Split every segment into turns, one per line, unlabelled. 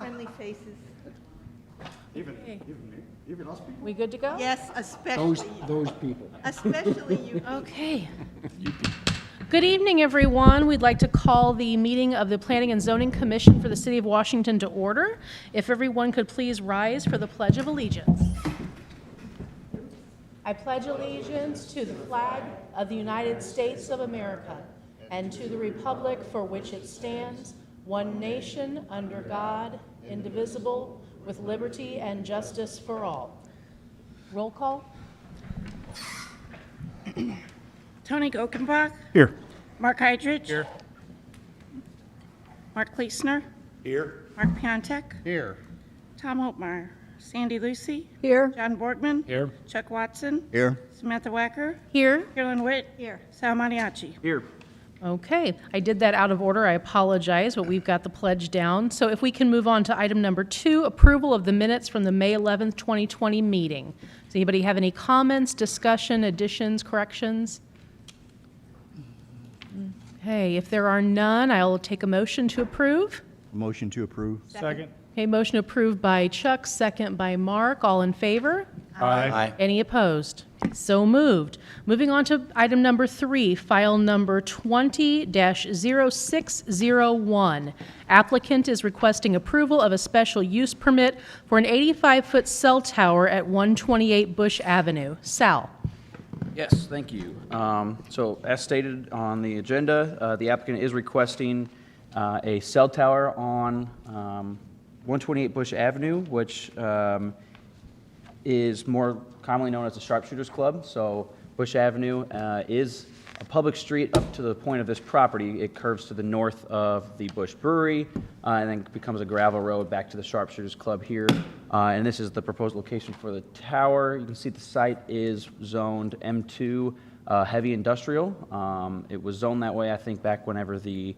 Friendly faces.
Even us people?
We good to go?
Yes, especially,
Those people.
especially you.
Okay. Good evening, everyone. We'd like to call the meeting of the Planning and Zoning Commission for the City of Washington to order. If everyone could please rise for the Pledge of Allegiance. I pledge allegiance to the flag of the United States of America and to the republic for which it stands, one nation, under God, indivisible, with liberty and justice for all. Roll call.
Tony Gokenbach.
Here.
Mark Heidrich. Here. Mark Kleesner.
Here.
Mark Piontek.
Here.
Tom Holtmeyer. Sandy Lucy.
Here.
John Borgman.
Here.
Chuck Watson.
Here.
Samantha Wacker.
Here.
Carolyn Witt. Here. Sal Mariachi.
Here.
Okay, I did that out of order. I apologize, but we've got the pledge down. So if we can move on to item number 2, approval of the minutes from the May 11th, 2020 meeting. Does anybody have any comments, discussion, additions, corrections? Okay, if there are none, I'll take a motion to approve.
Motion to approve.
Second.
Okay, motion approved by Chuck, second by Mark. All in favor?
Aye.
Any opposed? So moved. Moving on to item number 3, file number 20-0601. Applicant is requesting approval of a special use permit for an 85-foot cell tower at 128 Bush Avenue. Sal.
Yes, thank you. So as stated on the agenda, the applicant is requesting a cell tower on 128 Bush Avenue, which is more commonly known as the Sharpshooters Club. So Bush Avenue is a public street up to the point of this property. It curves to the north of the Bush Brewery and then becomes a gravel road back to the Sharpshooters Club here. And this is the proposed location for the tower. You can see the site is zoned M2 heavy industrial. It was zoned that way, I think, back whenever the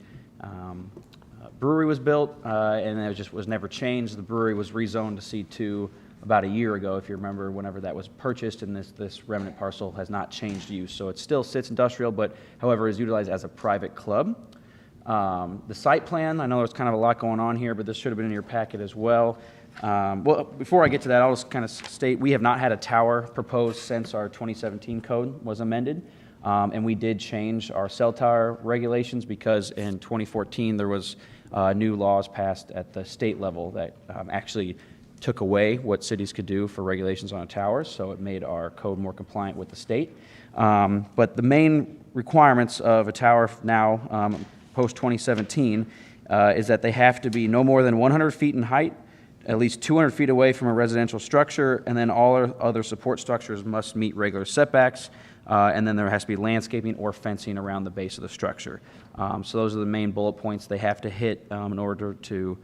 brewery was built, and it just was never changed. The brewery was rezoned to C2 about a year ago, if you remember, whenever that was purchased, and this remnant parcel has not changed use. So it still sits industrial, but however is utilized as a private club. The site plan, I know there's kind of a lot going on here, but this should have been in your packet as well. Well, before I get to that, I'll just kind of state we have not had a tower proposed since our 2017 code was amended. And we did change our cell tower regulations because in 2014 there was new laws passed at the state level that actually took away what cities could do for regulations on a tower, so it made our code more compliant with the state. But the main requirements of a tower now, post-2017, is that they have to be no more than 100 feet in height, at least 200 feet away from a residential structure, and then all other support structures must meet regular setbacks, and then there has to be landscaping or fencing around the base of the structure. So those are the main bullet points they have to hit in order to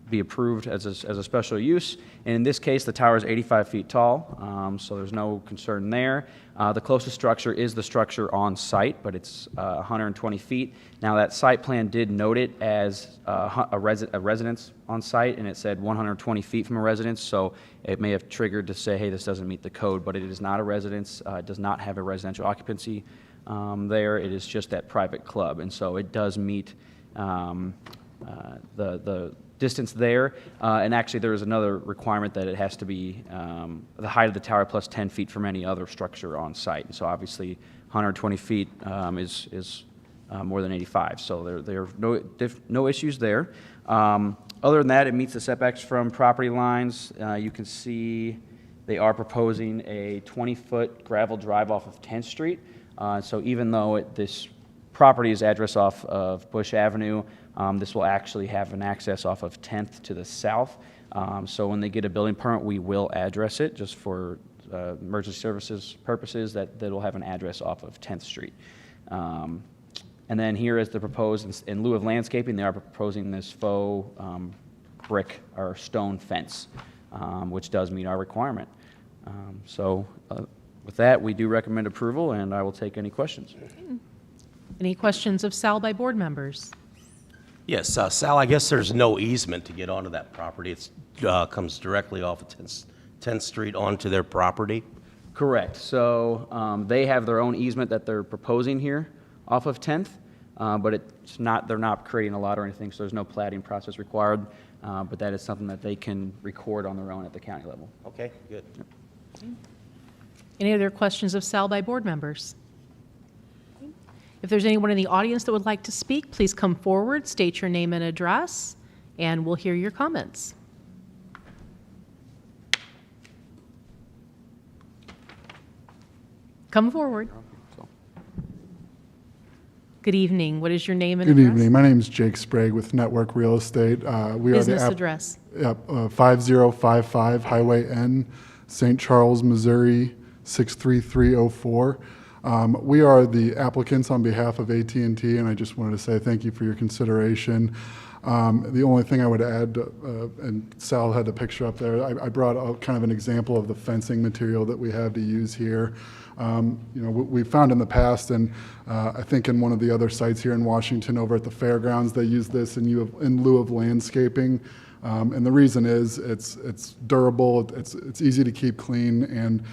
be approved as a special use. And in this case, the tower is 85 feet tall, so there's no concern there. The closest structure is the structure on site, but it's 120 feet. Now, that site plan did note it as a residence on site, and it said 120 feet from a residence, so it may have triggered to say, hey, this doesn't meet the code, but it is not a residence. It does not have a residential occupancy there. It is just that private club, and so it does meet the distance there, and actually there is another requirement that it has to be the height of the tower plus 10 feet from any other structure on site. And so obviously 120 feet is more than 85, so there are no issues there. Other than that, it meets the setbacks from property lines. You can see they are proposing a 20-foot gravel drive off of 10th Street. So even though this property is addressed off of Bush Avenue, this will actually have an access off of 10th to the south. So when they get a building permit, we will address it just for emergency services purposes, that it'll have an address off of 10th Street. And then here is the proposed, in lieu of landscaping, they are proposing this faux brick or stone fence, which does meet our requirement. So with that, we do recommend approval, and I will take any questions.
Any questions of Sal by board members?
Yes, Sal, I guess there's no easement to get onto that property. It comes directly off of 10th Street onto their property?
Correct. So they have their own easement that they're proposing here off of 10th, but it's not, they're not creating a lot or anything, so there's no platting process required. but that is something that they can record on their own at the county level.
Okay, good.
Any other questions of Sal by board members? If there's anyone in the audience that would like to speak, please come forward, state your name and address, and we'll hear your comments. Come forward.
So,
Good evening. What is your name and
Good
address?
evening. My name is Jake Sprague with Network Real Estate. We
Business
are the
address.
5055 Highway N, St. Charles, Missouri 63304. We are the applicants on behalf of AT&T, and I just wanted to say thank you for your consideration. The only thing I would add, and Sal had the picture up there, I brought out kind of an example of the fencing material that we have to use here. We found in the past, and I think in one of the other sites here in Washington over at the fairgrounds, they use this in lieu of landscaping. And the reason is it's durable, it's easy to keep clean, and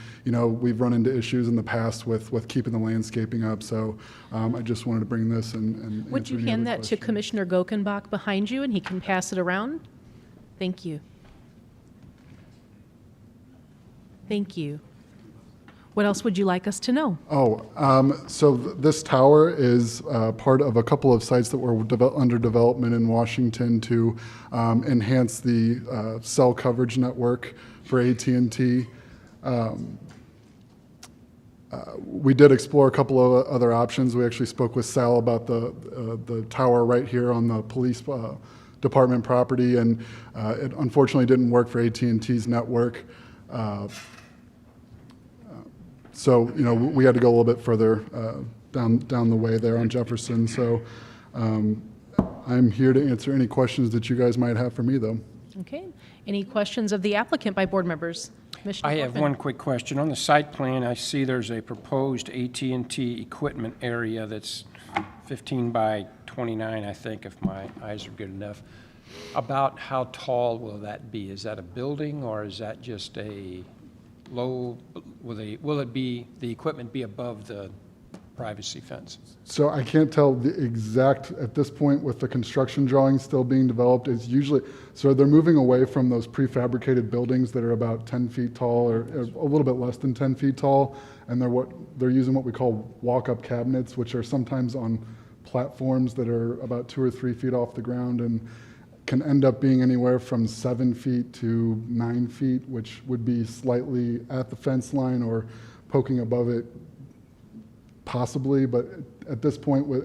we've run into issues in the past with keeping the landscaping up. So I just wanted to bring this and
Would
answer
you
any
hand
other
that to
questions.
Commissioner Gokenbach behind you, and he can pass it around? Thank you. Thank you. What else would you like us to know?
This tower is part of a couple of sites that were under development in Washington to enhance the cell coverage network for AT&T. We did explore a couple of other options. We actually spoke with Sal about the tower right here on the police department property, and it unfortunately didn't work for AT&T's network. So, we had to go a little bit further down the way there on Jefferson. So I'm here to answer any questions that you guys might have for me, though.
Okay. Any questions of the applicant by board members? Commissioner
I have
Corfin.
one quick question. On the site plan, I see there's a proposed AT&T equipment area that's 15 by 29, I think, if my eyes are good enough. About how tall will that be? Is that a building, or is that just a low, will it be, the equipment be above the privacy fence?
So I can't tell the exact, at this point with the construction drawings still being developed, it's usually, so they're moving away from those prefabricated buildings that are about 10 feet tall or a little bit less than 10 feet tall. And they're using what we call walk-up cabinets, which are sometimes on platforms that are about 2 or 3 feet off the ground and can end up being anywhere from 7 feet to 9 feet, which would be slightly at the fence line or poking above it, possibly. But at this point, with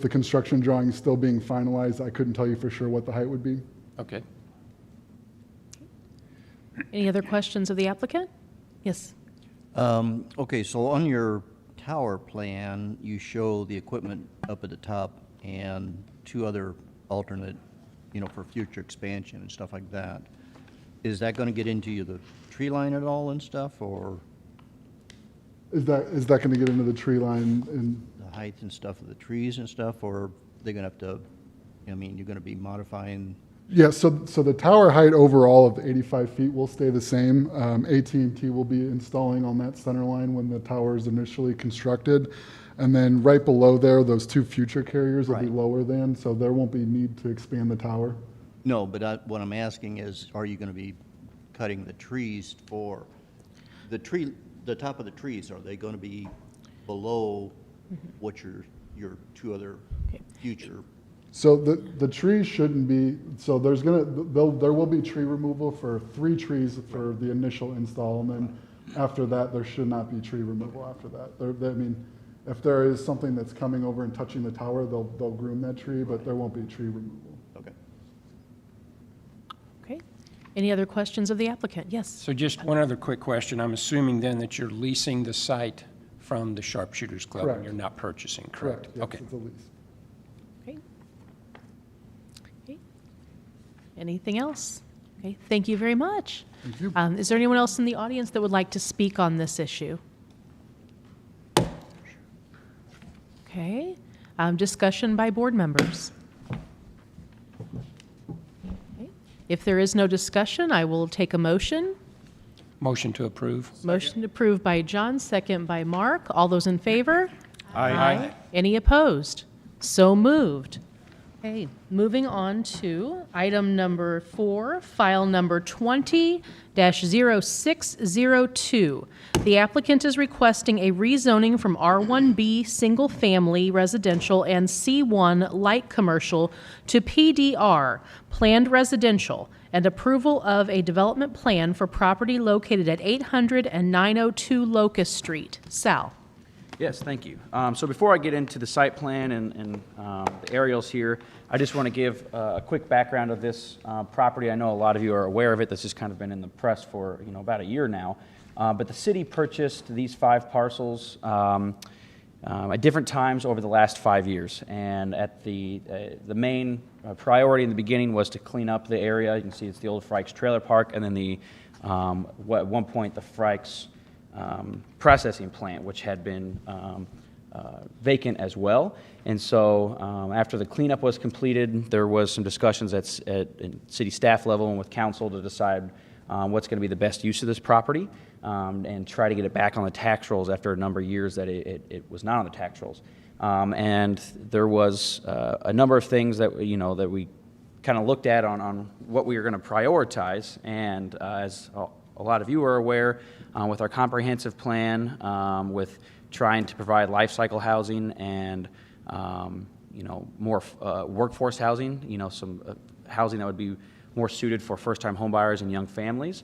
the construction drawings still being finalized, I couldn't tell you for sure what the height would be.
Okay.
Any other questions of the applicant? Yes.
Okay, so on your tower plan, you show the equipment up at the top and 2 other alternate, for future expansion and stuff like that. Is that going to get into the tree line at all and stuff, or
Is that going to get into the tree line? And
the height and stuff of the trees and stuff, or are they going to have to, you're going to be modifying?
yeah, so the tower height overall of 85 feet will stay the same. AT&T will be installing on that center line when the tower is initially constructed. And then right below there, those 2 future carriers will be
Right.
lower than, so there won't be need to expand the tower.
No, but what I'm asking is, are you going to be cutting the trees for, the top of the trees, are they going to be below what your 2 other future?
So the trees shouldn't be, so there will be tree removal for 3 trees for the initial install, and then after that, there should not be tree removal after that. If there is something that's coming over and touching the tower, they'll groom that tree, but there won't be tree removal.
Okay.
Okay. Any other questions of the applicant? Yes.
So just one other quick question. I'm assuming then that you're leasing the site from the Sharpshooters Club
Correct.
and you're not purchasing, correct?
Yes,
Okay.
it's a lease.
Okay. Okay. Anything else? Okay, thank you very much.
Thank you.
Is there anyone else in the audience that would like to speak on this issue? Okay, discussion by board members. Okay. If there is no discussion, I will take a motion.
Motion to approve.
Motion approved by John, second by Mark. All those in favor?
Aye.
Any opposed? So moved. Okay, moving on to item number 4, file number 20-0602. The applicant is requesting a rezoning from R1B Single Family Residential and C1 Light Commercial to PDR, Planned Residential, and approval of a development plan for property located at 800 and 902 Locust Street. Sal.
Yes, thank you. So before I get into the site plan and the aerials here, I just want to give a quick background of this property. I know a lot of you are aware of it. This has kind of been in the press for about a year now. But the city purchased these 5 parcels at different times over the last 5 years. And at the main priority in the beginning was to clean up the area. You can see it's the old Frykes Trailer Park, and then at one point the Frykes processing plant, which had been vacant as well. And so after the cleanup was completed, there was some discussions at city staff level and with council to decide what's going to be the best use of this property and try to get it back on the tax rolls after a number of years that it was not on the tax rolls. And there was a number of things that that we kind of looked at on what we were going to prioritize. And as a lot of you are aware, with our comprehensive plan, with trying to provide life cycle housing and more workforce housing, some housing that would be more suited for first-time homebuyers and young families,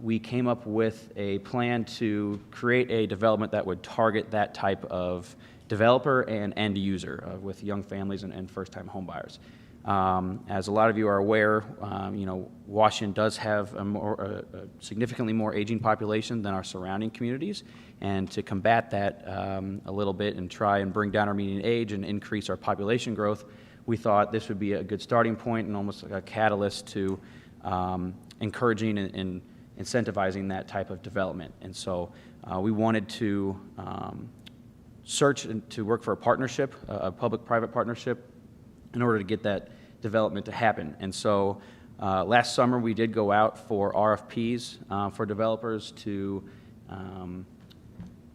we came up with a plan to create a development that would target that type of developer and end user with young families and first-time homebuyers. As a lot of you are aware, Washington does have a significantly more aging population than our surrounding communities, and to combat that a little bit and try and bring down our median age and increase our population growth, we thought this would be a good starting point and almost like a catalyst to encouraging and incentivizing that type of development. And so we wanted to search and to work for a partnership, a public-private partnership, in order to get that development to happen. And so last summer we did go out for RFPs for developers to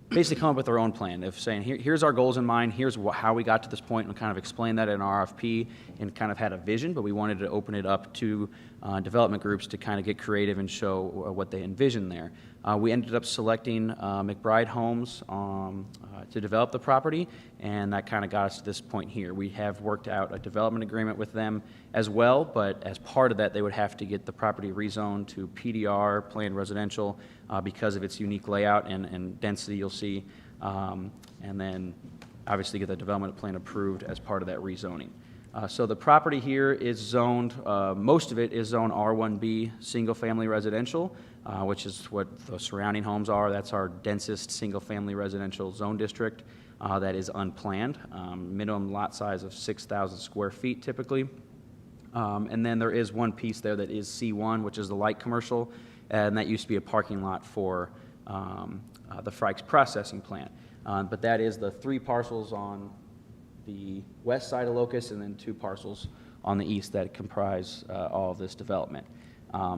basically come up with their own plan of saying, here's our goals in mind, here's how we got to this point, and kind of explain that in our RFP and kind of had a vision, but we wanted to open it up to development groups to kind of get creative and show what they envision there. We ended up selecting McBride Homes to develop the property, and that kind of got us to this point here. We have worked out a development agreement with them as well, but as part of that, they would have to get the property rezoned to PDR, planned residential, because of its unique layout and density you'll see, and then obviously get the development plan approved as part of that rezoning. So the property here is zoned, most of it is zoned R1B, single-family residential, which is what the surrounding homes are. That's our densest single-family residential zone district that is unplanned. Minimum lot size of 6,000 square feet typically. And then there is one piece there that is C1, which is the light commercial, and that used to be a parking lot for the Frykes processing plant. But that is the 3 parcels on the west side of Locust, and then 2 parcels on the east that comprise all of this development.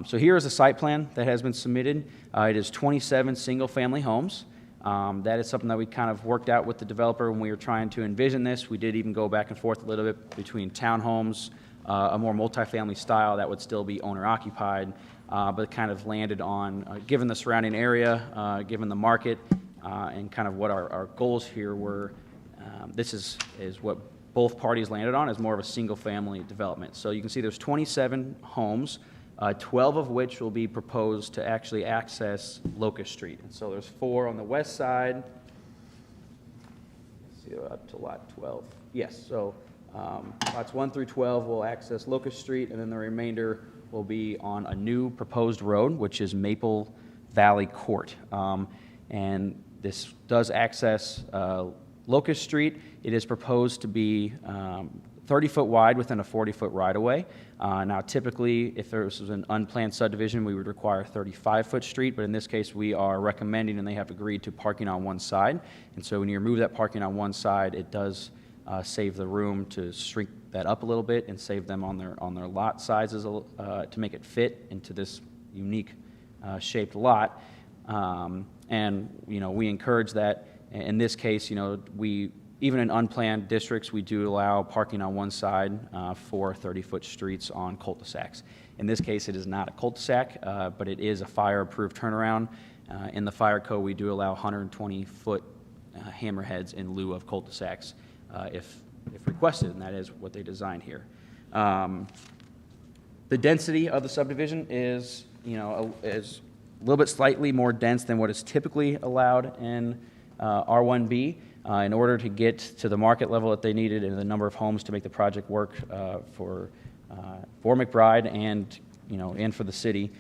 So here is a site plan that has been submitted. It is 27 single-family homes. That is something that we kind of worked out with the developer when we were trying to envision this. We did even go back and forth a little bit between townhomes, a more multifamily style that would still be owner-occupied, but kind of landed on, given the surrounding area, given the market, and kind of what our goals here were. This is what both parties landed on, as more of a single-family development. So you can see there's 27 homes, 12 of which will be proposed to actually access Locust Street. And so there's 4 on the west side. Let's see, up to lot 12. Yes, so lots 1 through 12 will access Locust Street, and then the remainder will be on a new proposed road, which is Maple Valley Court. And this does access Locust Street. It is proposed to be 30-foot wide within a 40-foot right-of-way. Now, typically, if there was an unplanned subdivision, we would require a 35-foot street, but in this case, we are recommending, and they have agreed to, parking on one side. And so when you remove that parking on one side, it does save the room to shrink that up a little bit and save them on their lot sizes to make it fit into this unique shaped lot. And we encourage that. In this case, even in unplanned districts, we do allow parking on one side for 30-foot streets on cul-de-sacs. In this case, it is not a cul-de-sac, but it is a fire-approved turnaround. In the fire code, we do allow 120-foot hammerheads in lieu of cul-de-sacs if requested, and that is what they designed here. The density of the subdivision is, is a little bit slightly more dense than what is typically allowed in R1B. In order to get to the market level that they needed and the number of homes to make the project work for McBride and, and for the city,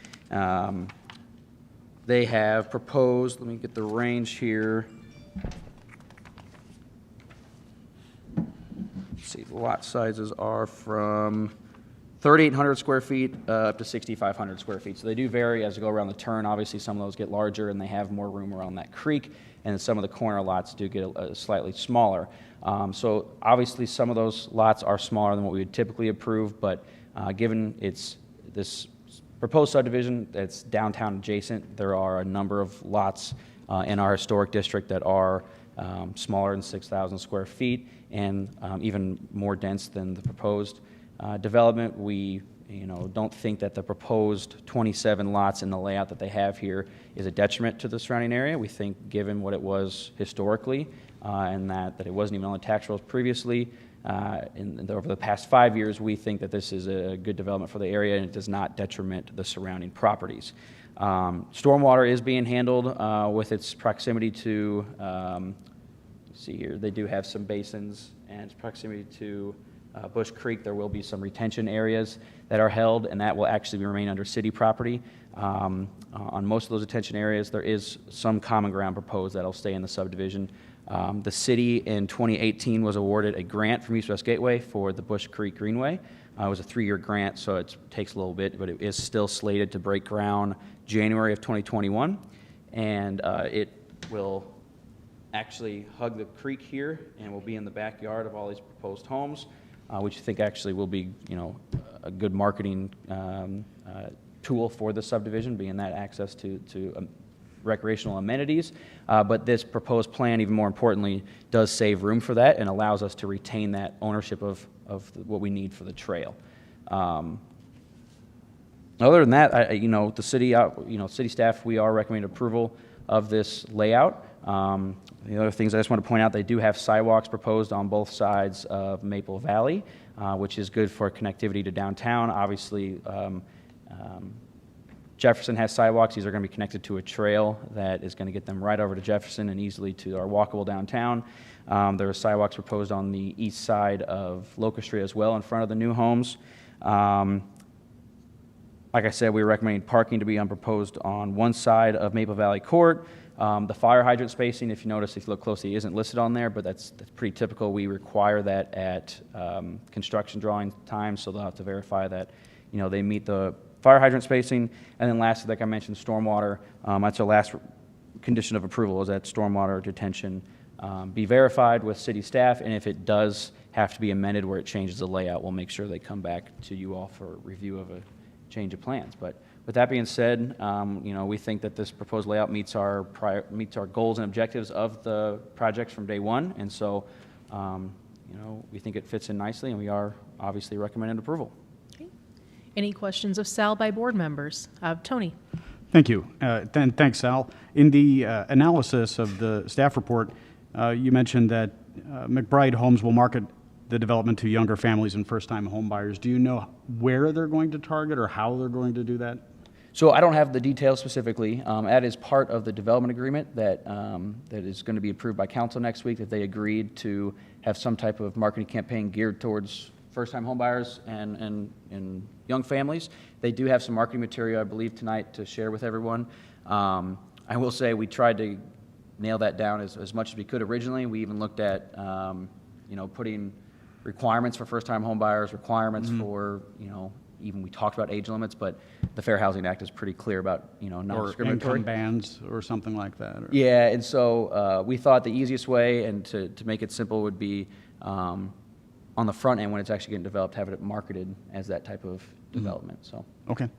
they have proposed, let me get the range here. Let's see, the lot sizes are from 3,800 square feet up to 6,500 square feet. So they do vary as you go around the turn. Obviously, some of those get larger and they have more room around that creek, and some of the corner lots do get slightly smaller. So obviously, some of those lots are smaller than what we would typically approve, but given it's this proposed subdivision that's downtown adjacent, there are a number of lots in our historic district that are smaller than 6,000 square feet and even more dense than the proposed development. We don't think that the proposed 27 lots in the layout that they have here is a detriment to the surrounding area. We think, given what it was historically and that it wasn't even on the tax rolls previously, over the past 5 years, we think that this is a good development for the area and it does not detriment the surrounding properties. Stormwater is being handled with its proximity to, let's see here, they do have some basins and its proximity to Bush Creek. There will be some retention areas that are held, and that will actually remain under city property. On most of those retention areas, there is some common ground proposed that will stay in the subdivision. The city in 2018 was awarded a grant from East West Gateway for the Bush Creek Greenway. It was a 3-year grant, so it takes a little bit, but it is still slated to break ground January of 2021, and it will actually hug the creek here and will be in the backyard of all these proposed homes, which I think actually will be, a good marketing tool for the subdivision, being that access to recreational amenities. But this proposed plan, even more importantly, does save room for that and allows us to retain that ownership of what we need for the trail. Other than that, the city, city staff, we are recommending approval of this layout. The other things I just want to point out, they do have sidewalks proposed on both sides of Maple Valley, which is good for connectivity to downtown. Obviously, Jefferson has sidewalks. These are going to be connected to a trail that is going to get them right over to Jefferson and easily to our walkable downtown. There are sidewalks proposed on the east side of Locust Street as well in front of the new homes. Like I said, we're recommending parking to be unproposed on one side of Maple Valley Court. The fire hydrant spacing, if you notice, if you look closely, isn't listed on there, but that's pretty typical. We require that at construction drawing time, so they'll have to verify that they meet the fire hydrant spacing. And then lastly, like I mentioned, stormwater. That's our last condition of approval, is that stormwater detention be verified with city staff, and if it does have to be amended where it changes the layout, we'll make sure they come back to you all for review of a change of plans. But with that being said, we think that this proposed layout meets our goals and objectives of the projects from day one, and so we think it fits in nicely, and we are obviously recommending approval.
Okay. Any questions of Sal by board members? Tony?
Thank you. Thanks, Sal. In the analysis of the staff report, you mentioned that McBride Homes will market the development to younger families and first-time home buyers. Do you know where they're going to target or how they're going to do that?
So I don't have the details specifically. That is part of the development agreement that is going to be approved by council next week, that they agreed to have some type of marketing campaign geared towards first-time homebuyers and young families. They do have some marketing material, I believe, tonight to share with everyone. I will say we tried to nail that down as much as we could originally. We even looked at putting requirements for first-time homebuyers, requirements for even we talked about age limits, but the Fair Housing Act is pretty clear about non-discriminatory.
Or income bands or something like that. Or...
Yeah, and so we thought the easiest way and to make it simple would be on the front end when it's actually getting developed, have it marketed as that type of development. So
Okay.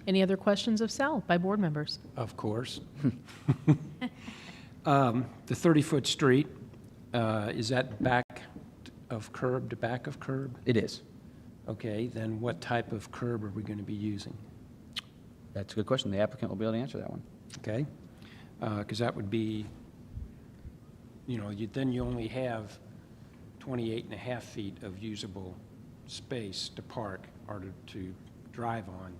Any other questions of Sal by board members?
Of course. The 30-foot street, is that back of curb to back of curb?
It is.
Okay, then what type of curb are we going to be using?
That's a good question. The applicant will be able to answer that one.
Okay? Because that would be, then you only have 28 and a half feet of usable space to park or to drive on.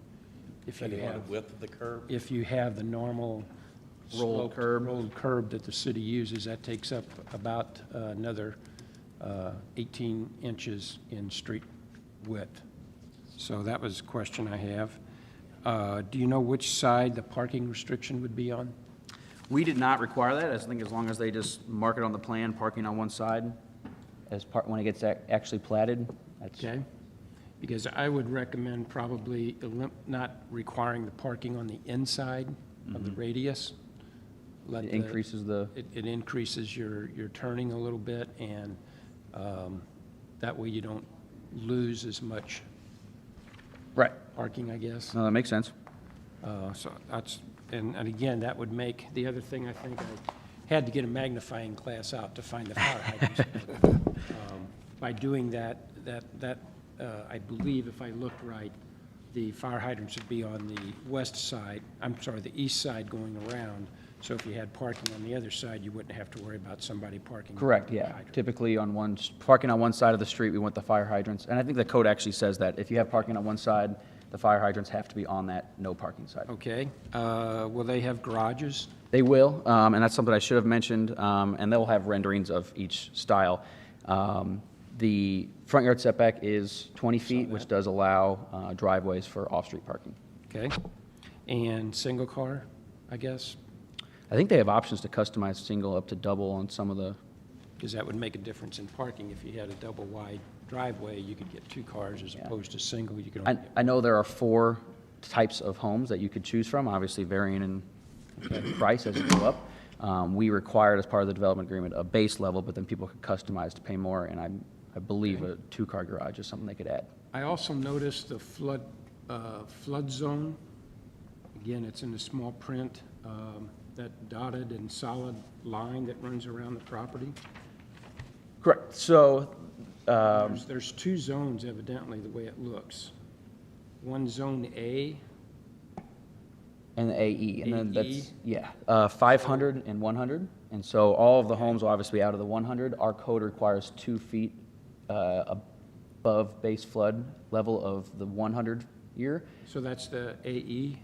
If you
Depending on
have,
the width of the curb.
if you have the normal
Rolled
sloped
curb.
rolled curb that the city uses, that takes up about another 18 inches in street width. So that was a question I have. Do you know which side the parking restriction would be on?
We did not require that. I think as long as they just mark it on the plan, parking on one side, when it gets actually platted, that's.
Okay? Because I would recommend probably not requiring the parking on the inside of the radius. Let
It increases the.
It increases your turning a little bit, and that way you don't lose as much
Right.
parking, I guess.
No, that makes sense.
So that's, and again, that would make, the other thing, I think I had to get a magnifying glass out to find the fire hydrants. By doing that, I believe if I looked right, the fire hydrants would be on the west side, the east side going around. So if you had parking on the other side, you wouldn't have to worry about somebody parking.
Correct,
on the
yeah.
hydrant.
Typically parking on one side of the street, we want the fire hydrants. And I think the code actually says that if you have parking on one side, the fire hydrants have to be on that no parking side.
Okay. Will they have garages?
They will, and that's something I should have mentioned, and they'll have renderings of each style. The front yard setback is 20 feet, which does allow driveways for off-street parking.
Okay. And single car, I guess?
I think they have options to customize single up to double on some of the,
Because that would make a difference in parking. If you had a double wide driveway, you could get two cars as opposed to single. You could only get
I know there are 4 types of homes that you could choose from, obviously varying in price as you go up. We required, as part of the development agreement, a base level, but then people could customize to pay more, and I believe a 2-car garage is something they could add.
I also noticed the flood zone. Again, it's in the small print, that dotted and solid line that runs around the property.
Correct. So,
There's 2 zones evidently, the way it looks. One zone A,
and the AE, and then
AE?
that's, yeah, 500 and 100. And so all of the homes will obviously be out of the 100. Our code requires 2 feet above base flood level of the 100 year.
so that's the AE?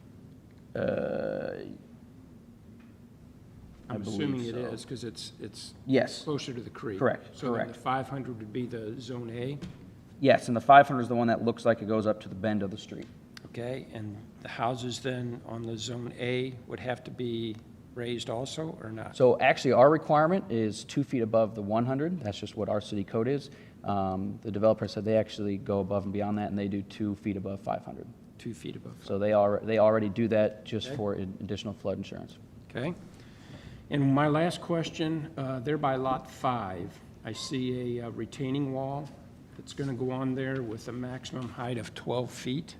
I'm
believe
assuming it
so.
is, because it's
Yes.
closer to the creek.
Correct,
So then
correct.
the 500 would be the zone A,
Yes, and the 500 is the one that looks like it goes up to the bend of the street.
okay? And the houses then on the zone A would have to be raised also, or not?
So actually, our requirement is 2 feet above the 100. That's just what our city code is. The developer said they actually go above and beyond that, and they do 2 feet above 500.
2 feet above.
So they already do that just
Okay.
for additional flood insurance.
Okay. And my last question, there by Lot 5, I see a retaining wall that's going to go on there with a maximum height of 12 feet.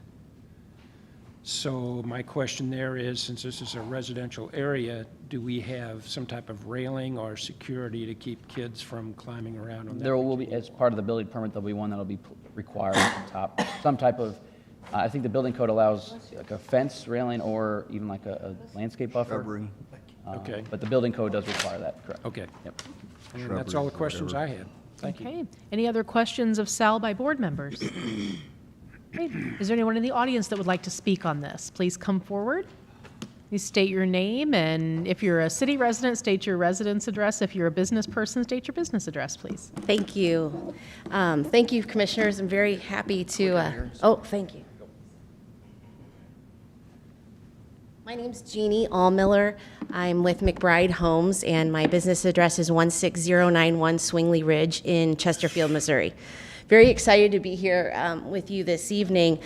So my question there is, since this is a residential area, do we have some type of railing or security to keep kids from climbing around on that?
There will be, as part of the building permit, there'll be one that'll be required at the top. Some type of, I think the building code allows like a fence railing or even like a landscape buffer.
Shrubbery.
Okay.
But the building code does require that, correct?
Okay.
Yep.
And that's all the questions I had. Thank you.
Okay. Any other questions of Sal by board members? Great. Is there anyone in the audience that would like to speak on this? Please come forward. Please state your name, and if you're a city resident, state your residence address. If you're a business person, state your business address, please.
Thank you. Thank you, Commissioners. I'm very happy to, thank you. My name's Jeannie Allmiller. I'm with McBride Homes, and my business address is 16091 Swingley Ridge in Chesterfield, Missouri. Very excited to be here with you this evening.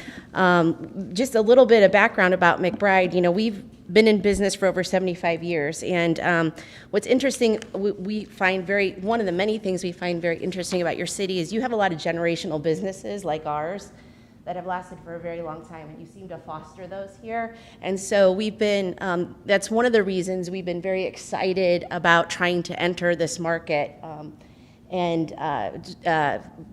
Just a little bit of background about McBride. You know, we've been in business for over 75 years, and what's interesting, we find one of the many things we find very interesting about your city is you have a lot of generational businesses like ours that have lasted for a very long time, and you seem to foster those here. And so we've been, that's one of the reasons we've been very excited about trying to enter this market and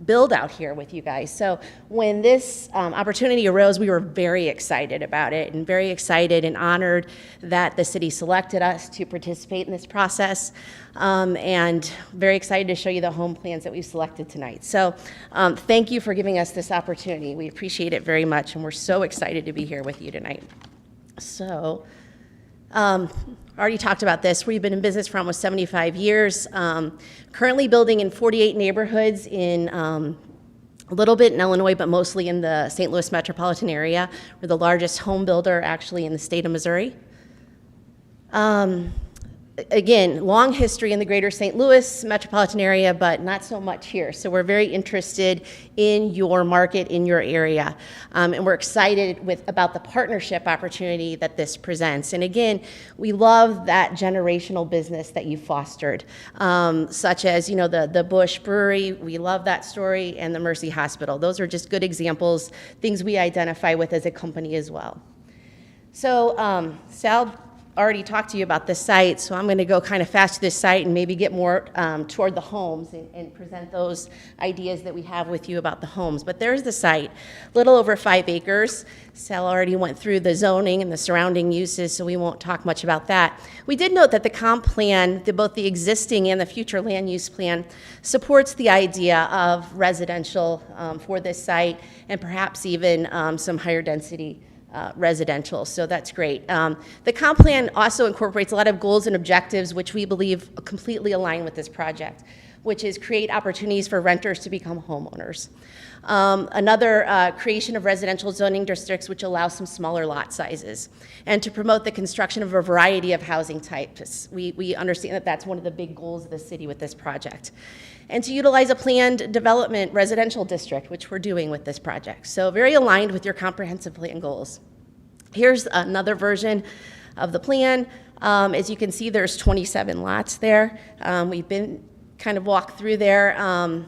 build out here with you guys. So when this opportunity arose, we were very excited about it and very excited and honored that the city selected us to participate in this process, and very excited to show you the home plans that we've selected tonight. So thank you for giving us this opportunity. We appreciate it very much, and we're so excited to be here with you tonight. So, already talked about this. We've been in business for almost 75 years, currently building in 48 neighborhoods in a little bit in Illinois, but mostly in the St. Louis metropolitan area. We're the largest home builder actually in the state of Missouri. Again, long history in the greater St. Louis metropolitan area, but not so much here. So we're very interested in your market, in your area. And we're excited about the partnership opportunity that this presents. And again, we love that generational business that you fostered, such as, you know, the Bush Brewery. We love that story, and the Mercy Hospital. Those are just good examples, things we identify with as a company as well. So Sal already talked to you about this site, so I'm going to go kind of fast to this site and maybe get more toward the homes and present those ideas that we have with you about the homes. But there's the site, a little over 5 acres. Sal already went through the zoning and the surrounding uses, so we won't talk much about that. We did note that the comp plan, both the existing and the future land use plan, supports the idea of residential for this site, and perhaps even some higher density residential, so that's great. The comp plan also incorporates a lot of goals and objectives which we believe completely align with this project, which is create opportunities for renters to become homeowners. Another creation of residential zoning districts which allow some smaller lot sizes, and to promote the construction of a variety of housing types. We understand that that's one of the big goals of the city with this project. And to utilize a planned development residential district, which we're doing with this project. So very aligned with your comprehensive plan goals. Here's another version of the plan. As you can see, there's 27 lots there. We've been kind of walked through there, and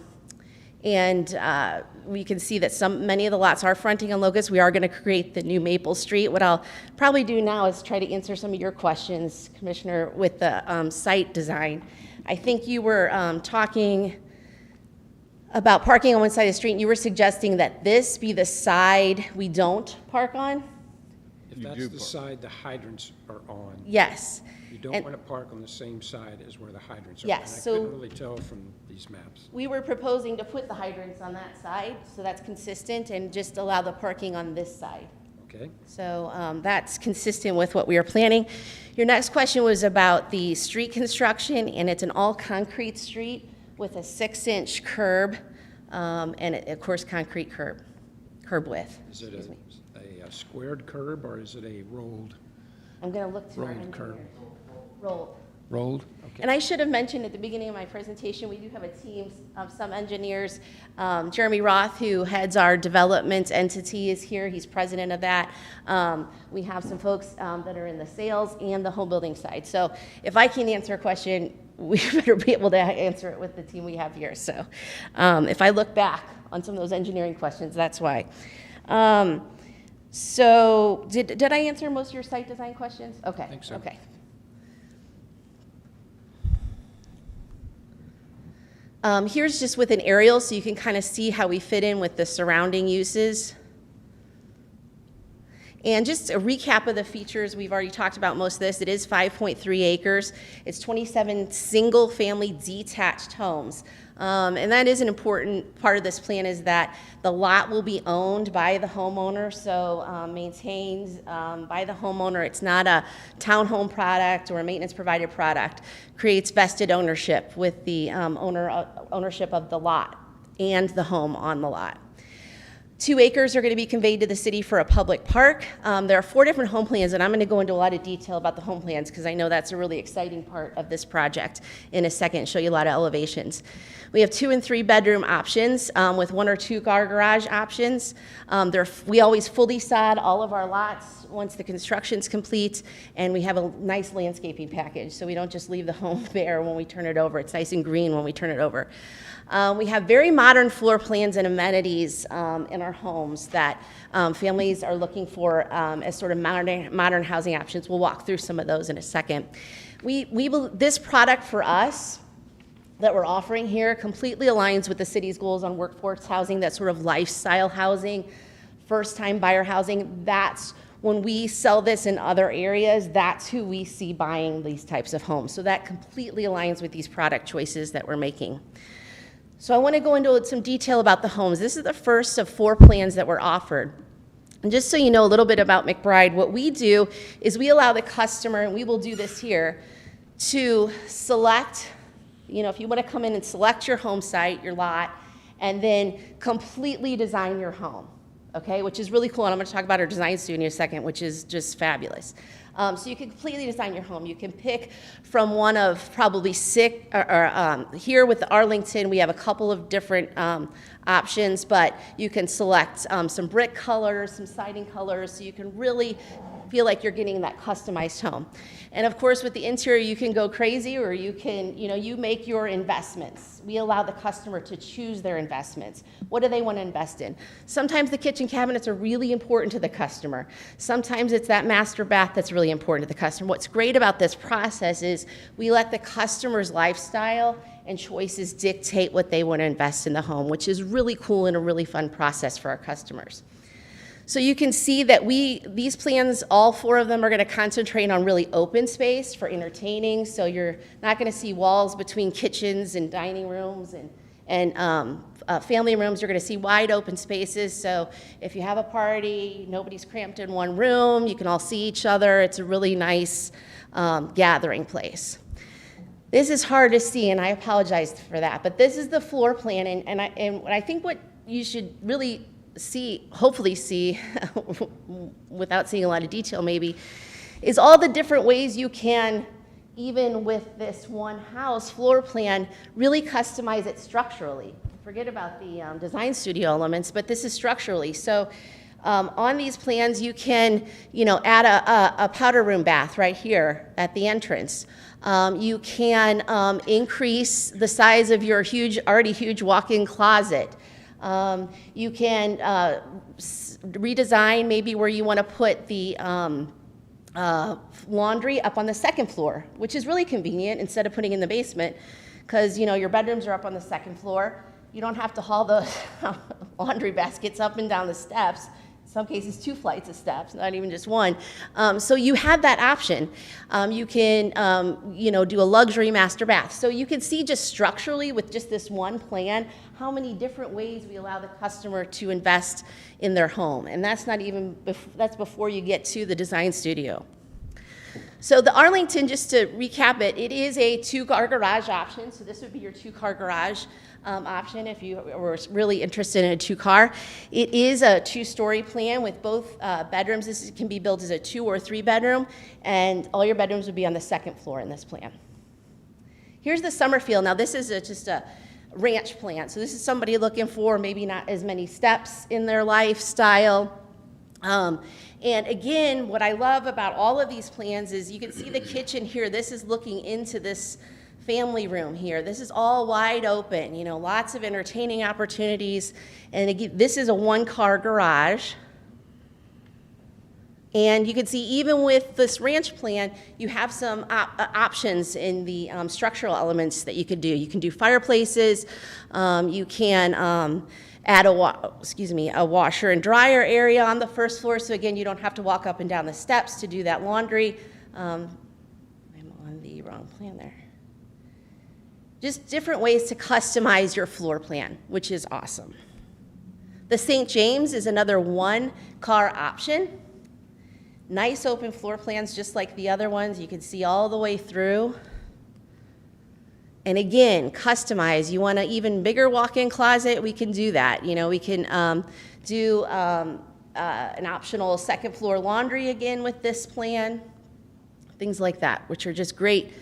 we can see that many of the lots are fronting on Locust. We are going to create the new Maple Street. What I'll probably do now is try to answer some of your questions, Commissioner, with the site design. I think you were talking about parking on one side of the street, and you were suggesting that this be the side we don't park on?
If that's the side the hydrants are on.
Yes.
You don't
And-
want to park on the same side as where the hydrants are.
Yes,
And
so-
I couldn't really tell from these maps.
We were proposing to put the hydrants on that side, so that's consistent, and just allow the parking on this side.
Okay?
So that's consistent with what we are planning. Your next question was about the street construction, and it's an all-concrete street with a 6-inch curb, and of course, concrete curb width.
Is it
Excuse me.
a squared curb, or is it a rolled?
I'm going to look to our
Rolled curb.
engineers. Rolled.
Rolled? Okay.
And I should have mentioned at the beginning of my presentation, we do have a team of some engineers. Jeremy Roth, who heads our development entity, is here. He's president of that. We have some folks that are in the sales and the home building side. So if I can answer a question, we better be able to answer it with the team we have here. So if I look back on some of those engineering questions, that's why. So did I answer most of your site design questions? Okay.
I think so.
Okay. Here's just with an aerial so you can kind of see how we fit in with the surrounding uses. And just a recap of the features, we've already talked about most of this. It is 5.3 acres. It's 27 single-family detached homes. And that is an important part of this plan, is that the lot will be owned by the homeowner, so maintained by the homeowner. It's not a townhome product or a maintenance-provided product. Creates vested ownership with the ownership of the lot and the home on the lot. 2 acres are going to be conveyed to the city for a public park. There are 4 different home plans, and I'm going to go into a lot of detail about the home plans because I know that's a really exciting part of this project in a second, show you a lot of elevations. We have 2 and 3 bedroom options with 1 or 2 car garage options. We always fully sod all of our lots once the construction's complete, and we have a nice landscaping package, so we don't just leave the home bare when we turn it over. It's nice and green when we turn it over. We have very modern floor plans and amenities in our homes that families are looking for as sort of modern housing options. We'll walk through some of those in a second. This product for us that we're offering here completely aligns with the city's goals on workforce housing, that sort of lifestyle housing, first-time buyer housing. That's when we sell this in other areas, that's who we see buying these types of homes. So that completely aligns with these product choices that we're making. So I want to go into some detail about the homes. This is the first of 4 plans that were offered. And just so you know a little bit about McBride, what we do is we allow the customer, and we will do this here, to select, if you want to come in and select your home site, your lot, and then completely design your home, okay, which is really cool. And I'm going to talk about our design studio in a second, which is just fabulous. So you can completely design your home. You can pick from one of probably 6, here with the Arlington, we have a couple of different options, but you can select some brick colors, some siding colors, so you can really feel like you're getting that customized home. And of course, with the interior, you can go crazy, or you can, you make your investments. We allow the customer to choose their investments. What do they want to invest in? Sometimes the kitchen cabinets are really important to the customer. Sometimes it's that master bath that's really important to the customer. What's great about this process is we let the customer's lifestyle and choices dictate what they want to invest in the home, which is really cool and a really fun process for our customers. So you can see that these plans, all 4 of them are going to concentrate on really open space for entertaining. So you're not going to see walls between kitchens and dining rooms and family rooms. You're going to see wide open spaces. So if you have a party, nobody's cramped in one room, you can all see each other. It's a really nice gathering place. This is hard to see, and I apologize for that. But this is the floor plan, and I think what you should really hopefully see, without seeing a lot of detail maybe, is all the different ways you can, even with this one house floor plan, really customize it structurally. Forget about the design studio elements, but this is structurally. So on these plans, you can, add a powder room bath right here at the entrance. You can increase the size of your already huge walk-in closet. You can redesign maybe where you want to put the laundry up on the 2nd floor, which is really convenient instead of putting in the basement, because your bedrooms are up on the 2nd floor. You don't have to haul the laundry baskets up and down the steps. In some cases 2 flights of steps, not even just one. So you have that option. You can do a luxury master bath. So you can see just structurally with just this one plan how many different ways we allow the customer to invest in their home. And that's not even, that's before you get to the design studio. So the Arlington, just to recap it, it is a 2-car garage option. So this would be your 2-car garage option if you were really interested in a 2-car. It is a 2-story plan with both bedrooms. This can be built as a 2 or 3 bedroom, and all your bedrooms would be on the 2nd floor in this plan. Here's the Summerfield. Now this is just a ranch plan. So this is somebody looking for maybe not as many steps in their lifestyle. And again, what I love about all of these plans is you can see the kitchen here. This is looking into this family room here. This is all wide open, lots of entertaining opportunities. And again, this is a 1-car garage. And you can see even with this ranch plan, you have some options in the structural elements that you could do. You can do fireplaces. You can add a washer and dryer area on the 1st floor. So again, you don't have to walk up and down the steps to do that laundry. I'm on the wrong plan there. Just different ways to customize your floor plan, which is awesome. The St. James is another 1-car option. Nice open floor plans just like the other ones. You can see all the way through. And again, customize. You want an even bigger walk-in closet? We can do that. We can do an optional 2nd floor laundry again with this plan. Things like that, which are just great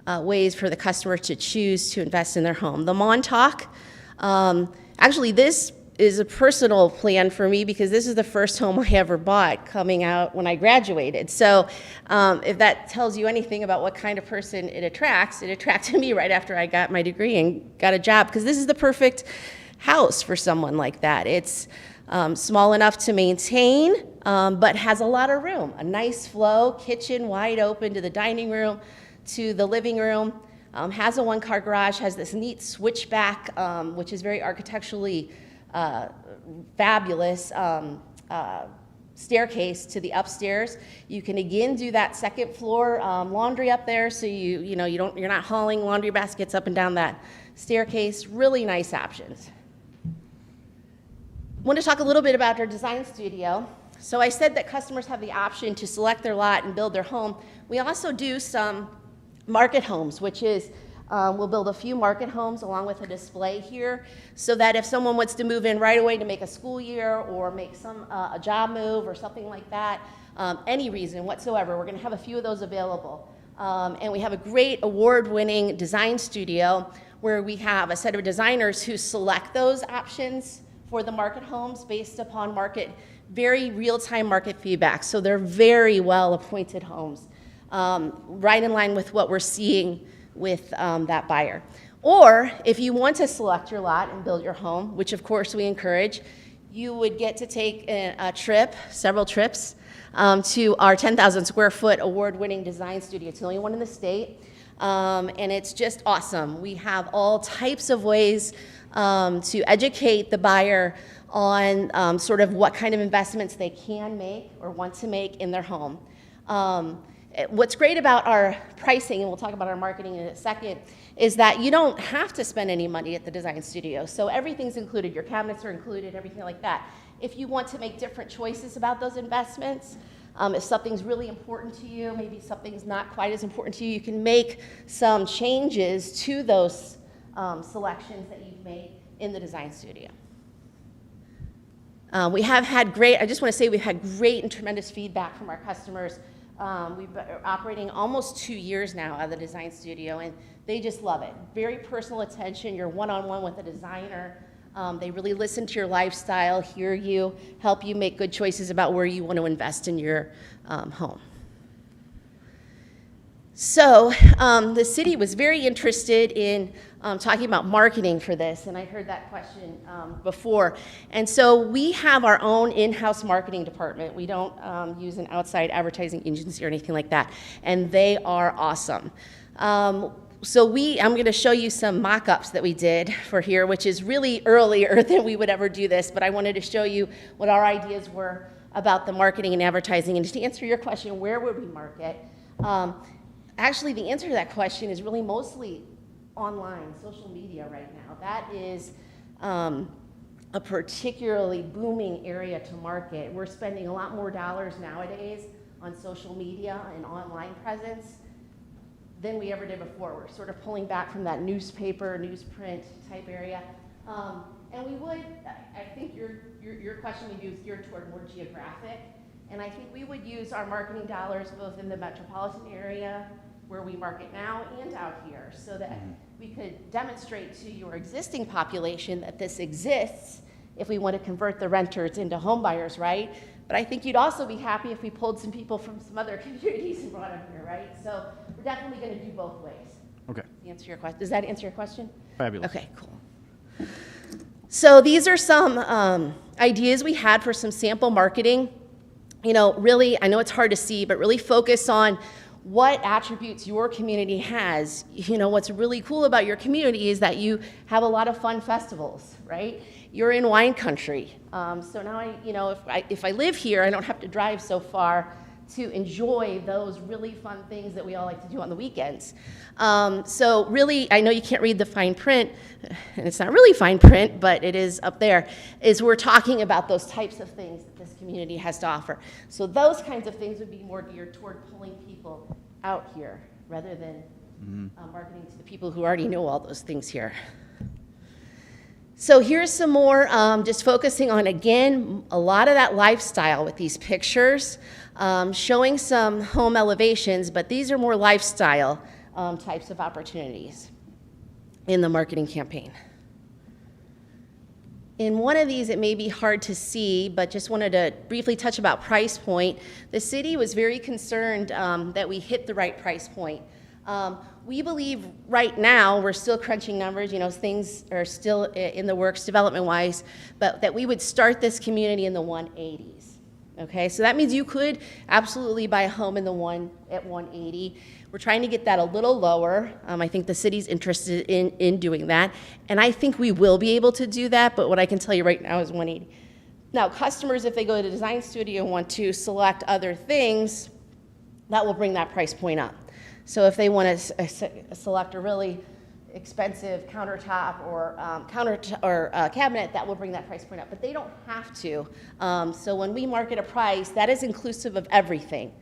ways for the customer to choose to invest in their home. The Montauk, actually this is a personal plan for me because this is the first home I ever bought coming out when I graduated. So if that tells you anything about what kind of person it attracted me right after I got my degree and got a job, because this is the perfect house for someone like that. It's small enough to maintain, but has a lot of room. A nice flow, kitchen wide open to the dining room, to the living room. Has a one-car garage, has this neat switchback, which is very architecturally fabulous staircase to the upstairs. You can again do that second floor laundry up there, so you're not hauling laundry baskets up and down that staircase. Really nice options. I want to talk a little bit about our design studio. So I said that customers have the option to select their lot and build their home. We also do some market homes, which is we'll build a few market homes along with a display here, so that if someone wants to move in right away to make a school year or make a job move or something like that, any reason whatsoever, we're going to have a few of those available. And we have a great award-winning design studio where we have a set of designers who select those options for the market homes based upon very real-time market feedback. So they're very well-appointed homes. Right in line with what we're seeing with that buyer. Or if you want to select your lot and build your home, which of course we encourage, you would get to take a trip, several trips, to our 10,000 square foot award-winning design studio. It's the only one in the state, and it's just awesome. We have all types of ways to educate the buyer on sort of what kind of investments they can make or want to make in their home. What's great about our pricing, and we'll talk about our marketing in a second, is that you don't have to spend any money at the design studio. So everything's included. Your cabinets are included, everything like that. If you want to make different choices about those investments, if something's really important to you, maybe something's not quite as important to you, you can make some changes to those selections that you've made in the design studio. We have had I just want to say we've had great and tremendous feedback from our customers. We've been operating almost 2 years now at the design studio, and they just love it. Very personal attention. You're one-on-one with a designer. They really listen to your lifestyle, hear you, help you make good choices about where you want to invest in your home. So the city was very interested in talking about marketing for this, and I heard that question before. And so we have our own in-house marketing department. We don't use an outside advertising agency or anything like that, and they are awesome. So I'm going to show you some mock-ups that we did for here, which is really earlier than we would ever do this, but I wanted to show you what our ideas were about the marketing and advertising. And to answer your question, where would we market? Actually, the answer to that question is really mostly online, social media right now. That is a particularly booming area to market. We're spending a lot more dollars nowadays on social media and online presence than we ever did before. We're sort of pulling back from that newspaper, newsprint type area. And we would, I think your question would be geared toward more geographic. And I think we would use our marketing dollars both in the metropolitan area where we market now and out here, so that we could demonstrate to your existing population that this exists if we want to convert the renters into home buyers, right? But I think you'd also be happy if we pulled some people from some other communities and brought them here, right? So we're definitely going to do both ways.
Okay.
Answer your question. Does that answer your question?
Fabulous.
Okay, cool. So these are some ideas we had for some sample marketing. You know, really, I know it's hard to see, but really focus on what attributes your community has. You know, what's really cool about your community is that you have a lot of fun festivals, right? You're in wine country. So now if I live here, I don't have to drive so far to enjoy those really fun things that we all like to do on the weekends. So really, I know you can't read the fine print, and it's not really fine print, but it is up there, is we're talking about those types of things that this community has to offer. So those kinds of things would be more geared toward pulling people out here rather than marketing to the people who already know all those things here. So here's some more, just focusing on, again, a lot of that lifestyle with these pictures, showing some home elevations, but these are more lifestyle types of opportunities in the marketing campaign. in one of these, it may be hard to see, but just wanted to briefly touch about price point. The city was very concerned that we hit the right price point. We believe right now, we're still crunching numbers, things are still in the works development-wise, but that we would start this community in the 180s. Okay, so that means you could absolutely buy a home at 180. We're trying to get that a little lower. I think the city's interested in doing that, and I think we will be able to do that, but what I can tell you right now is 180. Now, customers, if they go to the design studio and want to select other things, that will bring that price point up. So if they want to select a really expensive countertop or cabinet, that will bring that price point up. But they don't have to. So when we market a price, that is inclusive of everything.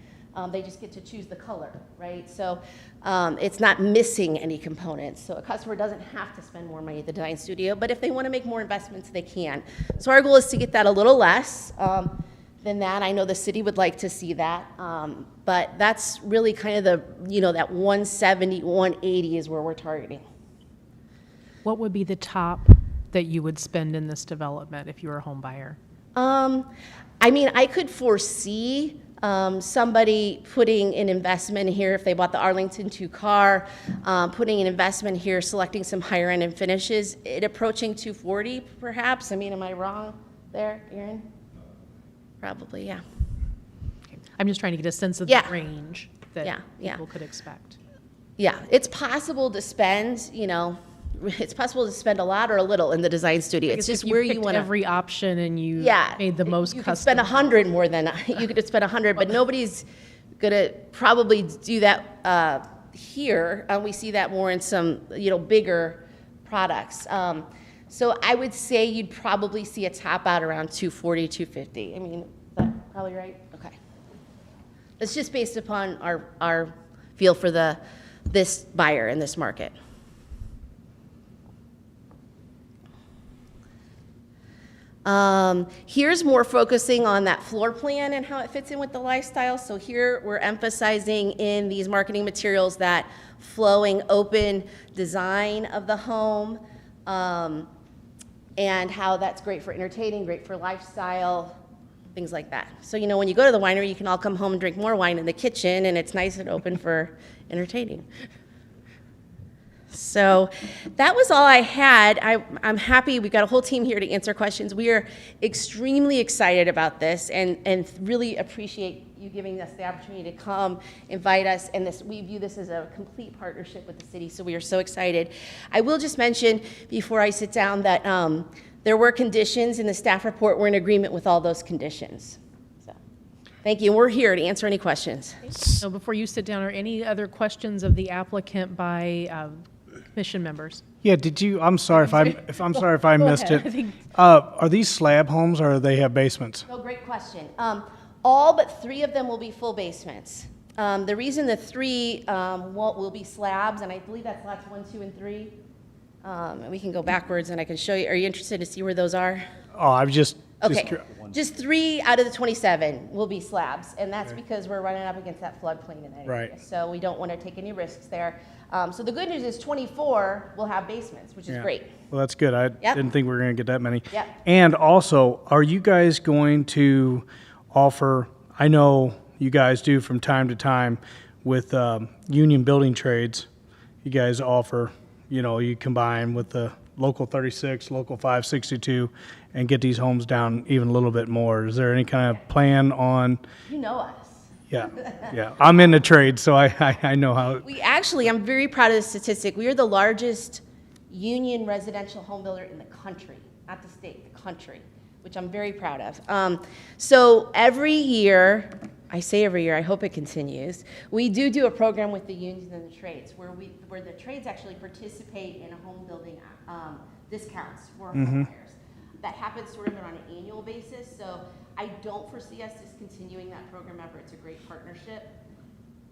They just get to choose the color, right? So it's not missing any components. So a customer doesn't have to spend more money at the design studio, but if they want to make more investments, they can. So our goal is to get that a little less than that. I know the city would like to see that, but that's really kind of the, that 170, 180 is where we're targeting.
What would be the top that you would spend in this development if you were a home buyer?
I mean, I could foresee somebody putting an investment here if they bought the Arlington 2 car, putting an investment here, selecting some higher end and finishes, it approaching 240 perhaps. I mean, am I wrong there, Erin? Probably, yeah.
I'm just trying to get a sense of
Yeah.
the range that
Yeah.
people could expect.
Yeah, it's possible to spend, it's possible to spend a lot or a little in the design studio. It's just where you want to.
Every option and you
Yeah,
made the most
you
custom.
could spend 100 more than you could spend 100, but nobody's gonna probably do that here. We see that more in some bigger products. So I would say you'd probably see a top out around 240, 250. I mean, is that probably right? Okay. It's just based upon our feel for this buyer in this market. Here's more focusing on that floor plan and how it fits in with the lifestyle. So here we're emphasizing in these marketing materials that flowing open design of the home, and how that's great for entertaining, great for lifestyle, things like that. So when you go to the winery, you can all come home and drink more wine in the kitchen, and it's nice and open for entertaining. So that was all I had. I'm happy we've got a whole team here to answer questions. We are extremely excited about this and really appreciate you giving us the opportunity to come, invite us, and we view this as a complete partnership with the city, so we are so excited. I will just mention before I sit down that there were conditions in the staff report. We're in agreement with all those conditions. So thank you, and we're here to answer any questions.
So before you sit down, are any other questions of the applicant by commission members?
Yeah, I'm sorry if I missed
ahead.
it. Are these slab homes or they have basements?
Oh, great question. All but 3 of them will be full basements. The reason the 3 will be slabs, and I believe that's lots 1, 2, and 3. And we can go backwards and I can show you. Are you interested to see where those are?
Oh, I'm just
Okay, just 3 out of the 27 will be slabs, and that's because we're running up against that floodplain in that area.
Right.
So we don't want to take any risks there. So the good news is 24 will have basements, which is great.
Well, that's good. I
Yep.
didn't think we were going to get that many.
Yep.
And also, are you guys going to offer, I know you guys do from time to time with Union Building Trades, you guys offer, you combine with the Local 36, Local 562, and get these homes down even a little bit more. Is there any kind of plan on?
You know us.
Yeah. I'm in the trade, so I know how.
I'm very proud of the statistic. We are the largest union residential home builder in the country, not the state, the country, which I'm very proud of. So every year, I say every year, I hope it continues, we do a program with the unions and the trades where the trades actually participate in a home building discounts for home buyers. That happens sort of on an annual basis, so I don't foresee us discontinuing that program ever. It's a great partnership.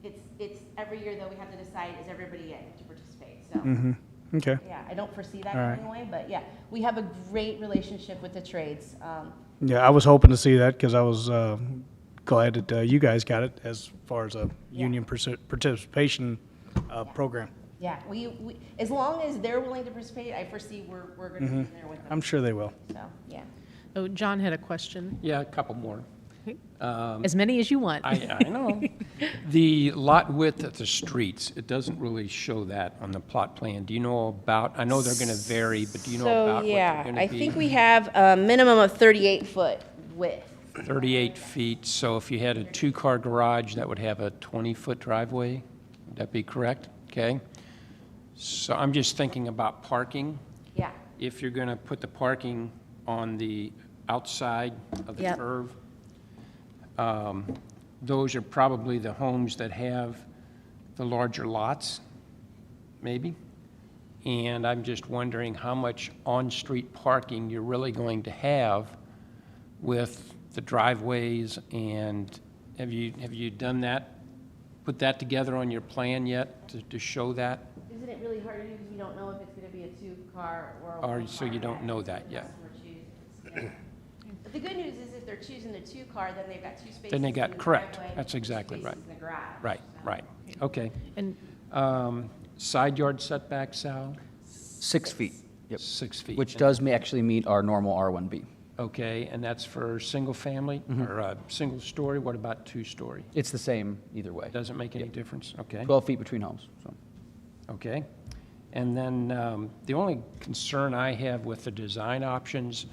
It's every year, though, we have to decide, is everybody in to participate? So,
Okay.
yeah, I don't foresee that
All right.
going away, but yeah, we have a great relationship with the trades.
Yeah, I was hoping to see that because I was glad that you guys got it as far as a union participation program.
Yeah, we, as long as they're willing to participate, I foresee we're gonna be in there with them.
I'm sure they will.
So, yeah.
Oh, John had a question.
Yeah, a couple more.
As many as you want.
I know. The lot width at the streets, it doesn't really show that on the plot plan. Do you know about, I know they're going to vary, but do you know about what they're going to be?
I think we have a minimum of 38-foot width.
38 feet, so if you had a two-car garage, that would have a 20-foot driveway? Would that be correct? Okay. So I'm just thinking about parking.
Yeah.
If you're going to put the parking on the outside of the
Yep.
curve, those are probably the homes that have the larger lots, maybe. And I'm just wondering how much on-street parking you're really going to have with the driveways, and have you done that, put that together on your plan yet to show that?
Isn't it really hard to do because we don't know if it's gonna be a two-car or a
Or,
one-car?
so you don't know that yet?
Customer chooses, yeah. But the good news is if they're choosing the two-car, then they've got two spaces
Then they
in
got,
the
correct,
driveway,
that's
two
exactly right.
spaces in the garage.
Right,
So-
right, okay.
And
Side yard setback, Sal?
6 feet. Yep.
6 feet.
Which does actually meet our normal R1B.
Okay, and that's for single family or single story? What about two-story?
It's the same either way.
Doesn't make any difference? Okay.
12 feet between homes, so.
Okay. And then the only concern I have with the design options,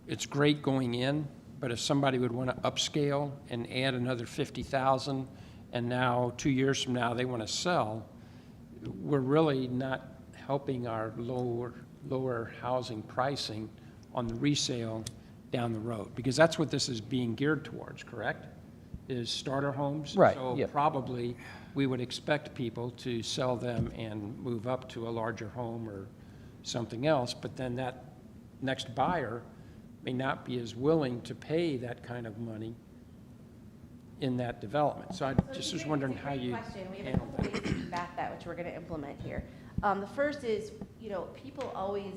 it's great going in, but if somebody would want to upscale and add another 50,000, and now 2 years from now they want to sell, we're really not helping our lower housing pricing on the resale down the road, because that's what this is being geared towards, correct? Is starter homes?
Right,
So
yep.
probably we would expect people to sell them and move up to a larger home or something else, but then that next buyer may not be as willing to pay that kind of money in that development. So I just was wondering how you
It's a great question. We have a
handle
couple
that.
ways to combat that, which we're going to implement here. The first is, people always,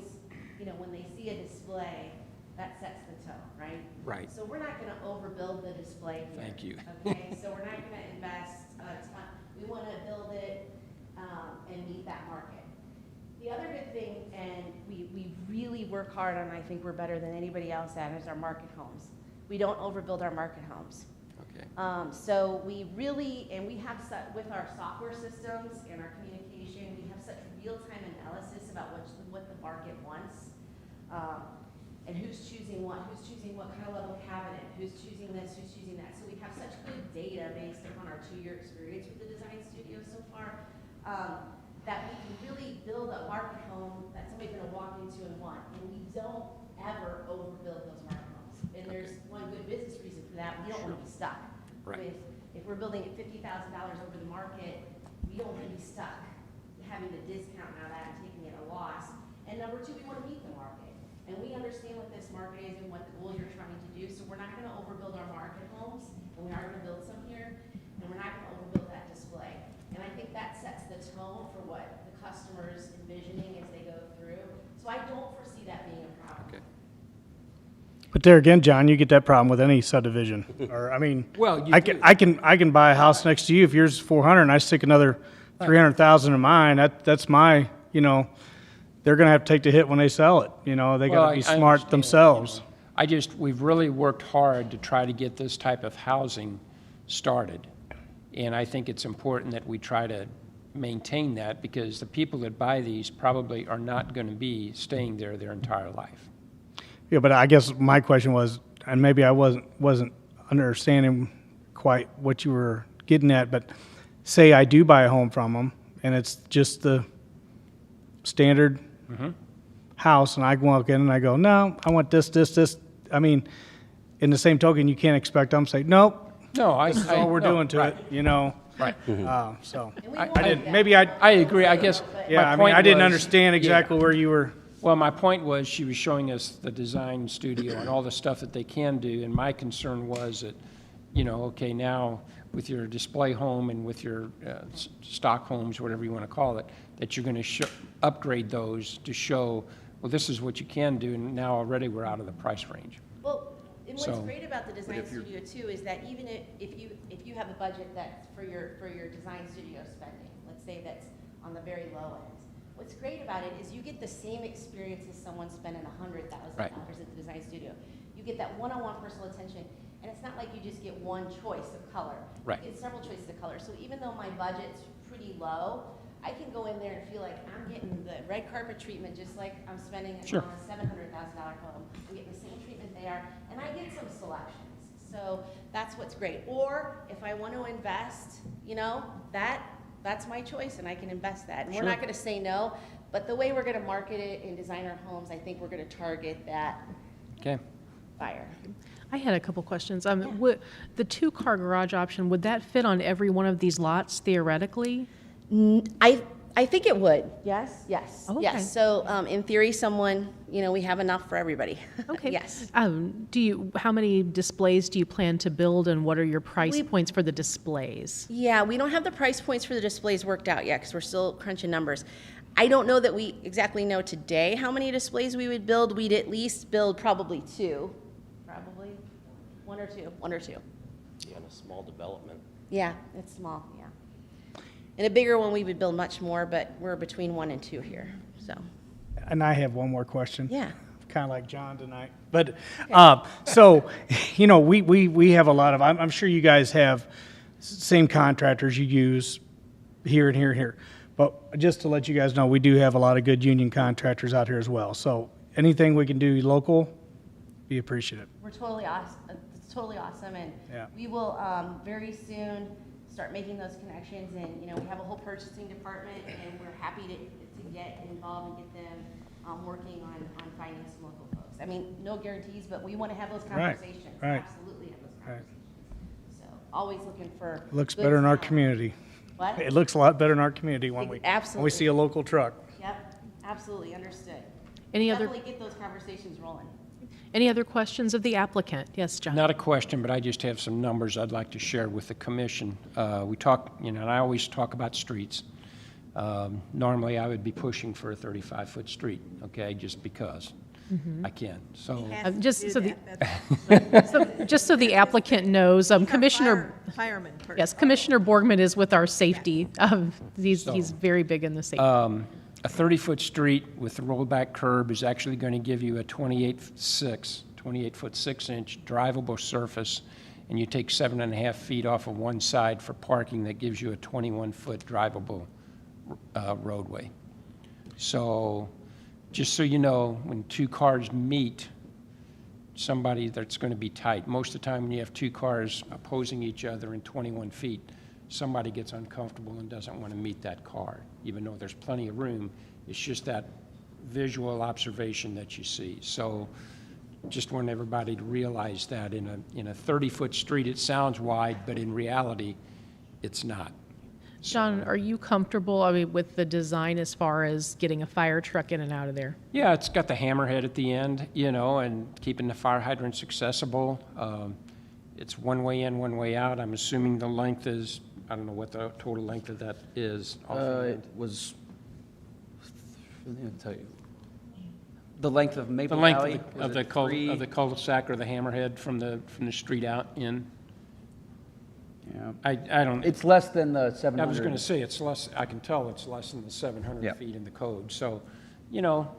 when they see a display, that sets the tone, right?
Right.
So we're not going to overbuild the display here.
Thank you.
Okay, so we're not going to invest a ton. We want to build it and meet that market. The other good thing, and we really work hard on, I think we're better than anybody else at, is our market homes. We don't overbuild our market homes.
Okay.
So we really, and we have, with our software systems and our communication, we have such real-time analysis about what the market wants, and who's choosing what kind of level cabinet, who's choosing this, who's choosing that. So we have such good data based upon our 2-year experience with the design studio so far, that we can really build a market home that somebody's gonna walk into and want. And we don't ever overbuild those market homes. And there's one good business reason for that. We don't want to be stuck.
Right.
If we're building at $50,000 over the market, we don't want to be stuck having to discount now that and taking it a loss. And number two, we want to meet the market. And we understand what this market is and what the goal you're trying to do. So we're not going to overbuild our market homes, and we are going to build some here, and we're not going to overbuild that display. And I think that sets the tone for what the customer's envisioning as they go through. So I don't foresee that being a problem.
Okay.
But there again, John, you get that problem with any subdivision. Or, I mean,
Well, you
I
do.
can buy a house next to you. If yours is 400 and I stick another 300,000 in mine, that's my, they're going to have to take the hit when they sell it. They got
Well,
to be
I
smart
understand,
themselves.
we've really worked hard to try to get this type of housing started. And I think it's important that we try to maintain that, because the people that buy these probably are not going to be staying there their entire life.
Yeah, but I guess my question was, and maybe I wasn't understanding quite what you were getting at, but say I do buy a home from them, and it's just the standard house, and I walk in and I go, no, I want this. I mean, in the same token, you can't expect them to say, nope,
No,
this is all we're
no,
doing to
right.
it,
Right.
So
And we
I
won't do
didn't.
that.
Maybe
I agree, I guess.
Yeah,
my
I mean,
point
I didn't
was-
understand exactly
yeah.
where you were.
Well, my point was, she was showing us the design studio and all the stuff that they can do, and my concern was that, okay, now with your display home and with your stock homes, whatever you want to call it, that you're going to upgrade those to show, well, this is what you can do, and now already we're out of the price range.
Well, and what's
So-
great about the design studio too is that even if you have a budget that's for your design studio spending, let's say that's on the very low end. What's great about it is you get the same experience as someone spending $100,000
Right.
at the design studio. You get that one-on-one personal attention, and it's not like you just get one choice of color.
Right.
You get several choices of color. So even though my budget's pretty low, I can go in there and feel like I'm getting the red carpet treatment just like I'm spending
Sure.
on a $700,000 home. I'm getting the same treatment there, and I get some selections. So that's what's great. Or if I want to invest, you know, that's my choice, and I can invest that. And we're not going to say no, but the way we're going to market it in designer homes, I think we're going to target that
Okay.
buyer.
I had a couple questions. The two-car garage option, would that fit on every one of these lots theoretically?
I think it would. Yes, yes,
Oh, okay.
yes. So in theory, someone, you know, we have enough for everybody.
Okay.
Yes.
How many displays do you plan to build, and what are your price
We-
points for the displays?
Yeah, we don't have the price points for the displays worked out yet because we're still crunching numbers. I don't know that we exactly know today how many displays we would build. We'd at least build probably two. Probably one or two.
Yeah, in a small development.
Yeah, it's small, yeah. And a bigger one, we would build much more, but we're between 1 and 2 here, so.
And I have one more question.
Yeah.
Kind of like John tonight. But, so, you know, we have a lot of, I'm sure you guys have same contractors you use here and here and here. But just to let you guys know, we do have a lot of good union contractors out here as well. So anything we can do local, be appreciative.
We're totally awesome. It's totally awesome, and
Yeah.
we will very soon start making those connections. And you know, we have a whole purchasing department, and we're happy to get involved and get them working on finding some local folks. I mean, no guarantees, but we want to have those
Right,
conversations.
right.
Absolutely have those
Right.
conversations. So always looking for.
Looks
good
better in our
talent.
community.
What?
It looks a lot better in our community when we
Absolutely.
see a local truck.
Yep, absolutely understood.
Any other
Definitely get those conversations rolling.
questions of the applicant? Yes, John?
Not a question, but I just have some numbers I'd like to share with the commission. We talk, you know, and I always talk about streets. Normally, I would be pushing for a 35-foot street, okay, just because I can. So,
Just so just so the applicant knows, Commissioner,
Fireman person.
yes, Commissioner Borgman is with our safety. He's very big in the safety.
a 30-foot street with a rollback curb is actually going to give you a 28-foot 6-inch drivable surface, and you take 7.5 feet off of one side for parking. That gives you a 21-foot drivable roadway. So, just so you know, when two cars meet, somebody that's going to be tight. Most of the time when you have two cars opposing each other in 21 feet, somebody gets uncomfortable and doesn't want to meet that car, even though there's plenty of room. It's just that visual observation that you see. So just want everybody to realize that in a 30-foot street, it sounds wide, but in reality, it's not.
John, are you comfortable, with the design as far as getting a fire truck in and out of there?
Yeah, it's got the hammerhead at the end, you know, and keeping the fire hydrants accessible. It's one way in, one way out. I'm assuming the length is, I don't know what the total length of that is.
It was, let me tell you, the length of
The
Maple
length
Valley.
of the cul-de-sac or the hammerhead from the street out in.
Yeah.
I don't.
It's less than the 700.
I was going to say, it's less, I can tell it's less than the 700
Yeah.
feet in the code. So, you know,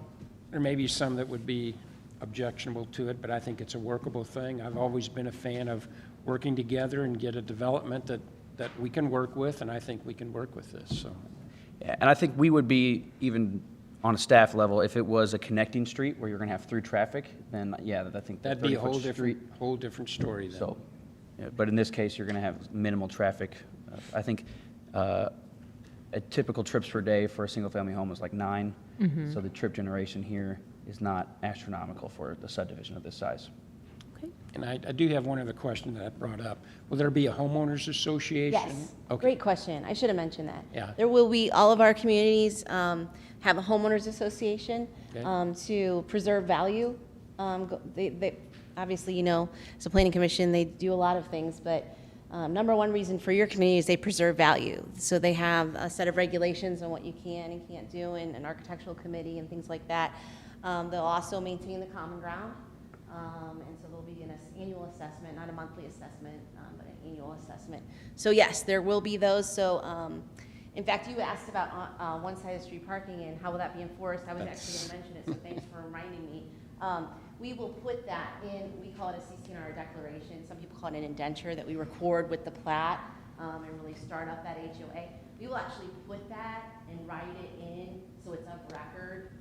there may be some that would be objectionable to it, but I think it's a workable thing. I've always been a fan of working together and get a development that we can work with, and I think we can work with this, so.
Yeah, and I think we would be, even on a staff level, if it was a connecting street where you're going to have through traffic, then, yeah, I think the
That'd be a
30-foot street.
whole different story then.
So, yeah, but in this case, you're going to have minimal traffic. I think a typical trips per day for a single-family home is like 9. So the trip generation here is not astronomical for the subdivision of this size.
And I do have one other question that I brought up. Will there be a homeowners association?
Yes,
Okay.
great question. I should have mentioned that.
Yeah.
There will be, all of our communities have a homeowners association
Okay.
to preserve value. They obviously, you know, as a planning commission, they do a lot of things, but number one reason for your community is they preserve value. So they have a set of regulations on what you can and can't do in an architectural committee and things like that. They'll also maintain the common ground. And so there'll be an annual assessment, not a monthly assessment, but an annual assessment. So yes, there will be those. So, In fact, you asked about one side of the street parking and how will that be enforced. I was actually going to mention it, so thanks for reminding me. We will put that in, we call it a CCNR declaration. Some people call it an indenture that we record with the plat and really start up that HOA. We will actually put that and write it in so it's of record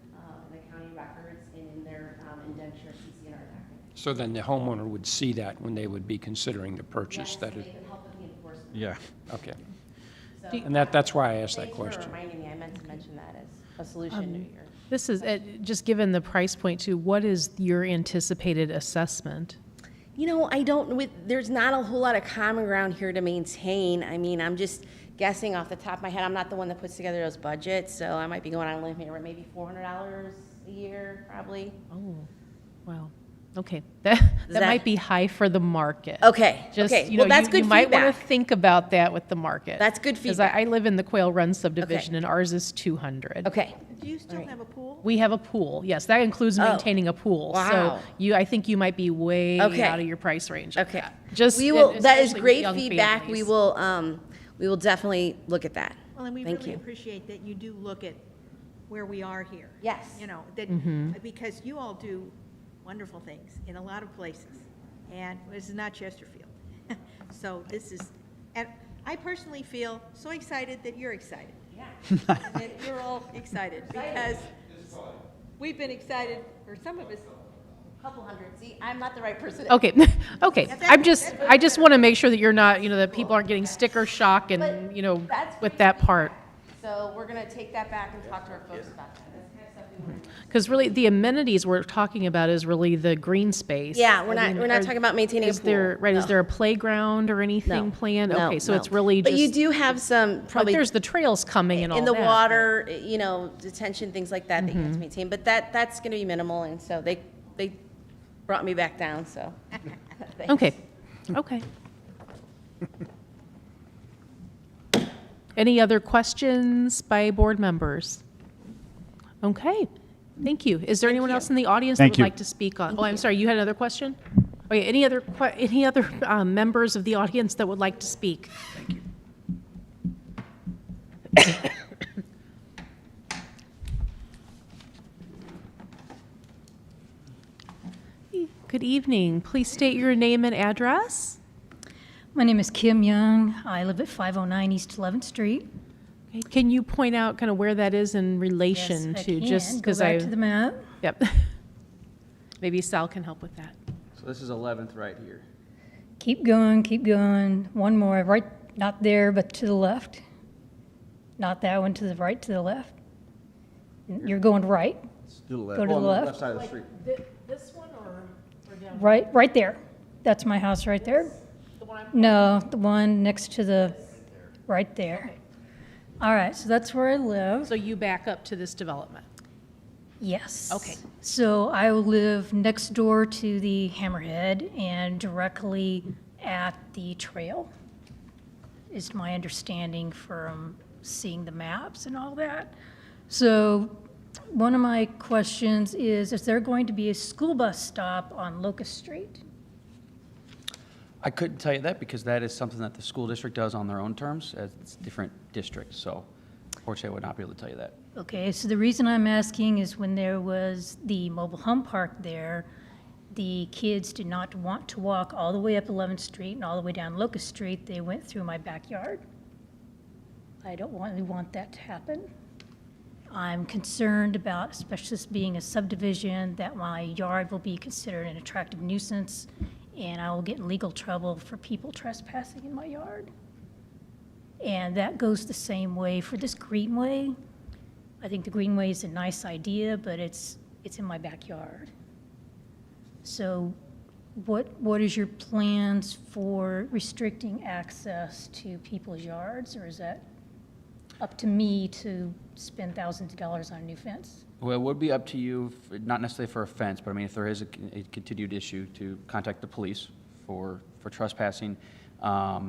in the county records and in their indenture CCNR declaration.
So then the homeowner would see that when they would be considering the purchase?
Yes,
That
they
is,
can help with the enforcement.
Yeah.
okay.
So,
And that's why I asked that
thanks for
question.
reminding me. I meant to mention that as a solution to your.
This is, just given the price point too, what is your anticipated assessment?
You know, I don't, there's not a whole lot of common ground here to maintain. I mean, I'm just guessing off the top of my head. I'm not the one that puts together those budgets, so I might be going on a limb here, maybe $400 a year, probably.
Oh, wow. Okay, that
that-
might be high for the market.
Okay,
Just,
okay.
you
Well,
know,
that's
you
good
might want
feedback.
to think about that with the market.
That's good
Because
feedback.
I live in the Quail Run subdivision,
Okay.
and ours is 200.
Okay,
Do you still
Alright.
have a pool?
We have a pool, yes, that includes
Oh.
maintaining a pool.
Wow.
So I think you might be way
Okay.
out of your price range. on
okay.
that. Just,
We will, that is
especially with
great
young
feedback.
families.
We will definitely look at that.
Well, and we
Thank
really
you.
appreciate that you do look at where we are here.
Yes.
You know, that, because you all do wonderful things in a lot of places. And this is not Chesterfield. So this is, and I personally feel so excited that you're excited.
Yeah.
And that you're all excited because we've been excited, or some of us.
Couple hundred. See, I'm not the right person.
Okay, okay. I just want to make sure that you're not, that people aren't getting sticker shock and,
But that's
with
great
that part.
So we're gonna take that back and talk to our folks about that. That's kind of stuff we want.
Because really, the amenities we're talking about is really the green space.
Yeah, we're
I
not,
mean,
we're not talking about maintaining a
Is
pool.
there, right, is
No.
there a playground or anything
No.
planned?
No,
Okay, so
no.
it's really just.
But you do have some,
But
probably.
there's the trails coming and all
in
that.
the water, detention, things like that that you have
Mm-hmm.
to maintain. But that's going to be minimal, and so they brought me back down, so. Thanks.
Okay, okay. Any other questions by board members? Okay, thank you. Is there anyone else in the audience that
Thank
would
you.
like to speak on? Oh, I'm sorry, you had another question? Okay, any other members of the audience that would like to speak? Good evening. Please state your name and address.
My name is Kim Young. I live at 509 East 11th Street.
Okay, can you point out kind of where that is in relation
Yes, I
to
can.
just because
Go back to the map.
Yep. Maybe Sal can help with that.
So this is 11th right here.
Keep going, keep going. One more, right, not there, but to the left. Not that one, to the right, to the left. You're going right.
To the left.
Go to the
On the left
left.
side of the street.
This one or down?
Right there. That's my house right there. No, the one next to the, right there. All right, so that's where I live.
So you back up to this development?
Yes.
Okay.
So I live next door to the Hammerhead and directly at the trail, is my understanding from seeing the maps and all that. So one of my questions is there going to be a school bus stop on Locust Street?
I couldn't tell you that because that is something that the school district does on their own terms, as it's different districts, so unfortunately I would not be able to tell you that.
Okay, so the reason I'm asking is when there was the mobile home park there, the kids did not want to walk all the way up 11th Street and all the way down Locust Street. They went through my backyard. I don't really want that to happen. I'm concerned about, especially this being a subdivision, that my yard will be considered an attractive nuisance, and I will get in legal trouble for people trespassing in my yard. And that goes the same way for this greenway. I think the greenway is a nice idea, but it's in my backyard. So what is your plans for restricting access to people's yards, or is that up to me to spend thousands of dollars on a new fence?
Well, it would be up to you, not necessarily for a fence, but I mean, if there is a continued issue, to contact the police for trespassing. I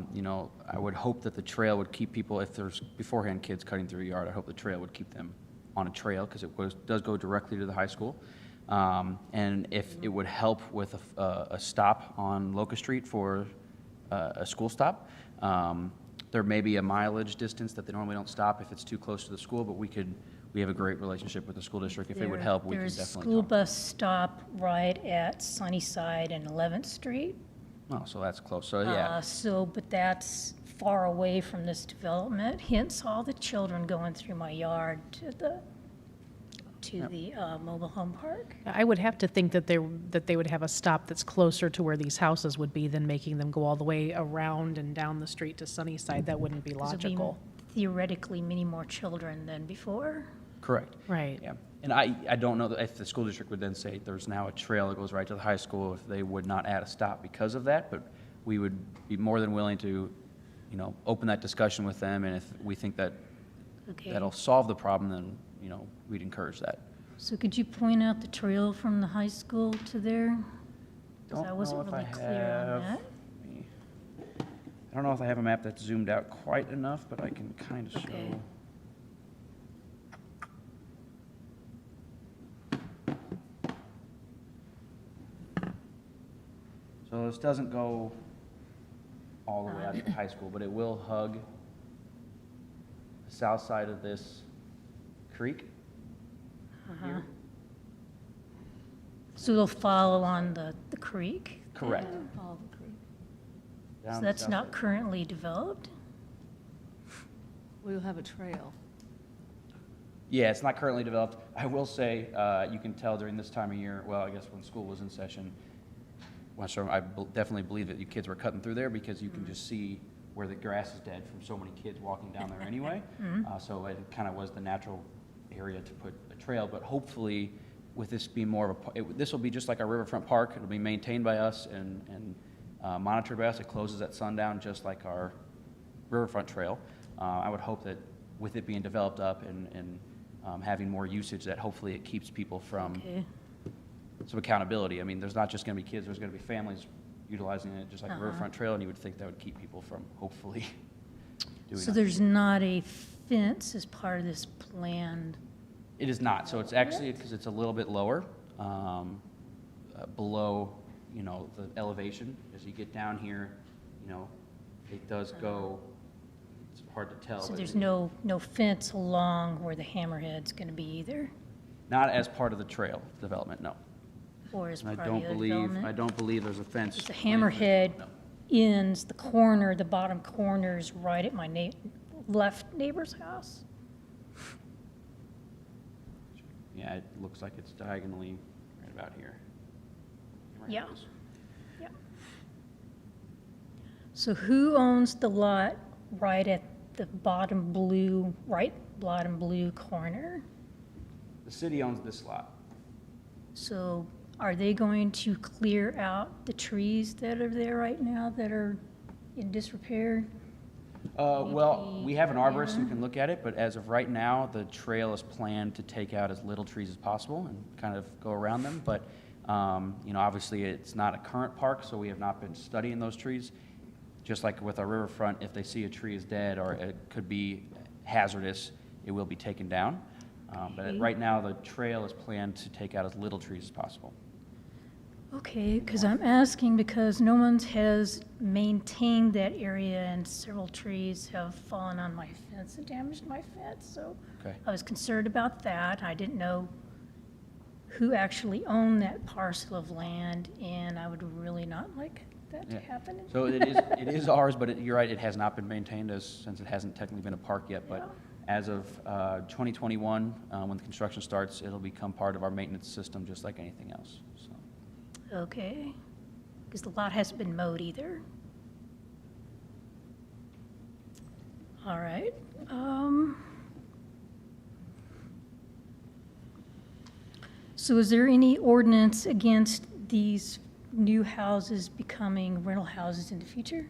would hope that the trail would keep people, if there's beforehand kids cutting through a yard, I hope the trail would keep them on a trail, because it does go directly to the high school. And if it would help with a stop on Locust Street for a school stop, There may be a mileage distance that they normally don't stop if it's too close to the school, but we have a great relationship with the school district. If it would help, we can
There's
definitely
a school
talk.
bus stop right at Sunnyside and 11th Street.
Oh, so that's close, so yeah.
But that's far away from this development, hence all the children going through my yard to the mobile home park.
I would have to think that they would have a stop that's closer to where these houses would be than making them go all the way around and down the street to Sunnyside. That wouldn't be
'Cause it'd be
logical.
theoretically many more children than before.
Correct.
Right.
Yeah, and I don't know if the school district would then say there's now a trail that goes right to the high school, if they would not add a stop because of that, but we would be more than willing to, open that discussion with them, and if we think that
Okay.
that'll solve the problem, then, we'd encourage that.
So could you point out the trail from the high school to there? Because I
Don't
wasn't
know if
really
I
clear on
have-
that.
I don't know if I have a map that's zoomed out quite enough, but I can kind of
Okay.
show. So this doesn't go all the way out to the high school, but it will hug the south side of this creek here.
So it'll follow on the creek?
Correct.
Follow the creek.
Down
So
the
that's
south
not
side.
currently developed?
We'll have a trail.
Yeah, it's not currently developed. I will say, you can tell during this time of year, well, I guess when school was in session, definitely believe that you kids were cutting through there because you can just see where the grass is dead from so many kids walking down there anyway. So it kind of was the natural area to put a trail, but hopefully with this being more of this will be just like our riverfront park. It'll be maintained by us and monitored by us. It closes at sundown just like our riverfront trail. I would hope that with it being developed up and having more usage, that hopefully it keeps people from
Okay.
some accountability. I mean, there's not just going to be kids, there's going to be families utilizing it just like a riverfront trail, and you would think that would keep people from hopefully doing
So
that.
there's not a fence as part of this plan?
It is not. So it's actually, because it's a little bit lower, below, the elevation. As you get down here, it does go, it's hard to tell.
So
but
there's no fence along where the hammerhead's going to be either?
Not as part of the trail development, no.
Or as
I
part of the
don't
other
believe,
development?
I don't believe there's a fence.
The hammerhead
No.
ends, the corner, the bottom corner's right at my left neighbor's house?
Yeah, it looks like it's diagonally right about here.
Yeah. Yeah. So who owns the lot right at the bottom blue corner?
The city owns this lot.
So are they going to clear out the trees that are there right now that are in disrepair?
Well, we have an arborist who
Yeah.
can look at it, but as of right now, the trail is planned to take out as little trees as possible and kind of go around them. But, obviously, it's not a current park, so we have not been studying those trees. Just like with our riverfront, if they see a tree is dead or it could be hazardous, it will be taken down. But
Okay.
right now, the trail is planned to take out as little trees as possible.
Okay, because I'm asking because no one has maintained that area and several trees have fallen on my fence and damaged my fence, so
Okay.
I was concerned about that. I didn't know who actually owned that parcel of land, and I would really not like that to
Yeah.
happen.
So it is ours, but you're right, it has not been maintained since it hasn't technically been a park yet. But as of 2021, when the construction starts, it'll become part of our maintenance system, just like anything else. So,
Okay, because the lot hasn't been mowed either. All right. So is there any ordinance against these new houses becoming rental houses in the future?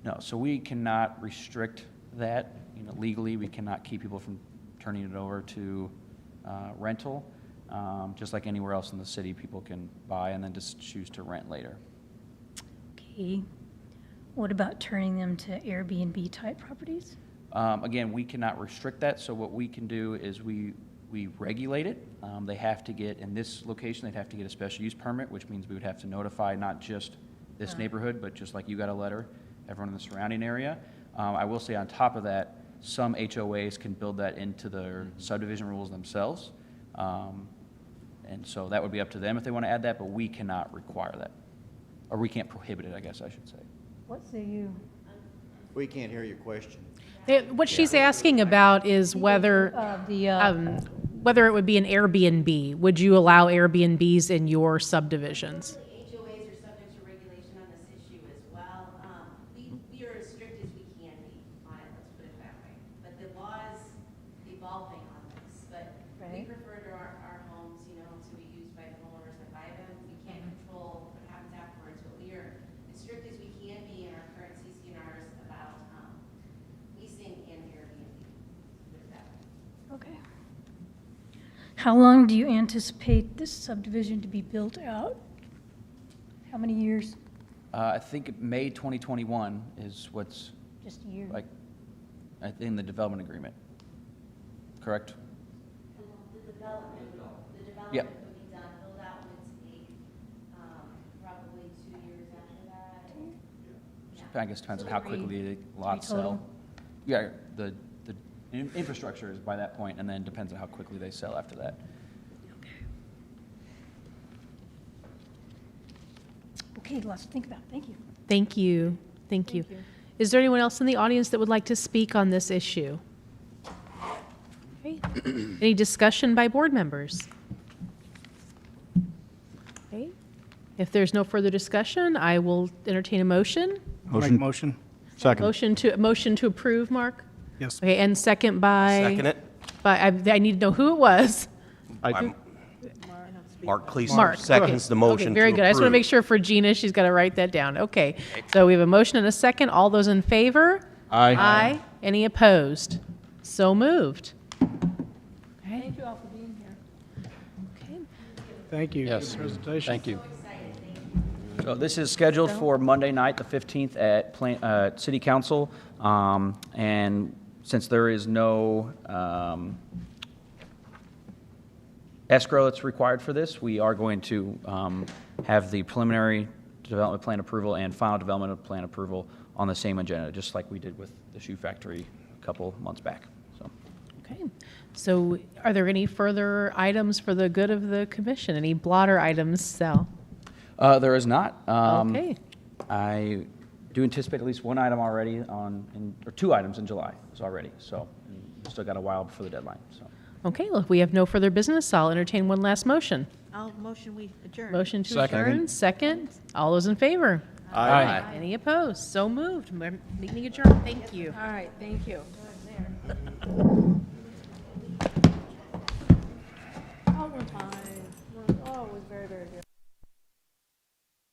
no, so we cannot restrict that. Legally, we cannot keep people from turning it over to rental. Just like anywhere else in the city, people can buy and then just choose to rent later.
Okay. What about turning them to Airbnb type properties?
Again, we cannot restrict that, so what we can do is we regulate it. They have to get, in this location, they'd have to get a special use permit, which means we would have to notify not just this neighborhood, but just like you got a letter, everyone in the surrounding area. I will say on top of that, some HOAs can build that into their subdivision rules themselves. And so that would be up to them if they want to add that, but we cannot require that. Or we can't prohibit it, I guess I should say.
What say you?
We can't hear your question.
What she's asking about is whether, whether it would be an Airbnb. Would you allow Airbnbs in your subdivisions?
HOAs are subject to regulation on this issue as well. We are as strict as we can be on it, let's put it that way. But the law is evolving on this, but we prefer to our homes, you know, to be used by the homeowners that buy them. We can't control what happens afterwards, but we are as strict as we can be in our current CCNRs about leasing and Airbnb, put it that way.
Okay. How long do you anticipate this subdivision to be built out? How many years?
I think May 2021 is what's
Just a year?
like in the development agreement, correct?
The development
Yeah.
would be done, build out would take, probably 2 years after that.
I guess depends on how quickly the lots
total?
sell. Yeah, the infrastructure is by that point, and then depends on how quickly they sell after that.
Okay, lots to think about. Thank you.
Thank you. Thank you. Is there anyone else in the audience that would like to speak on this issue? Okay. Any discussion by board members? Okay. If there's no further discussion, I will entertain a motion.
Make motion.
Second.
Motion to approve, Mark?
Yes.
Okay, and second by?
Second it.
I need to know who it was.
I do.
Mark Cleason
Mark.
seconds
Okay.
the motion
Okay, very
to
good. I just want to make
approve.
sure for Gina, she's got to write that down. Okay. So we have a motion and a second. All those in favor?
Aye.
Aye. Any opposed? So moved.
Thank you all for being here.
Okay.
Thank you.
Yes,
Good presentation.
thank you.
So this is scheduled for Monday night, the 15th, at City Council. And since there is no escrow that's required for this, we are going to have the preliminary development plan approval and final development plan approval on the same agenda, just like we did with the shoe factory a couple months back. So,
Okay. So are there any further items for the good of the commission? Any blotter items, Sal?
there is not.
Okay.
I do anticipate at least one item already or 2 items in July is already. So we still got a while before the deadline. So.
Okay, well, if we have no further business, I'll entertain one last motion.
I'll motion we adjourn.
Motion to
Second.
adjourn, second. All those in favor?
Aye.
Any opposed? So moved. Meeting adjourned. Thank you.
All right, thank you. Oh, we're fine. Oh, it was very, very good.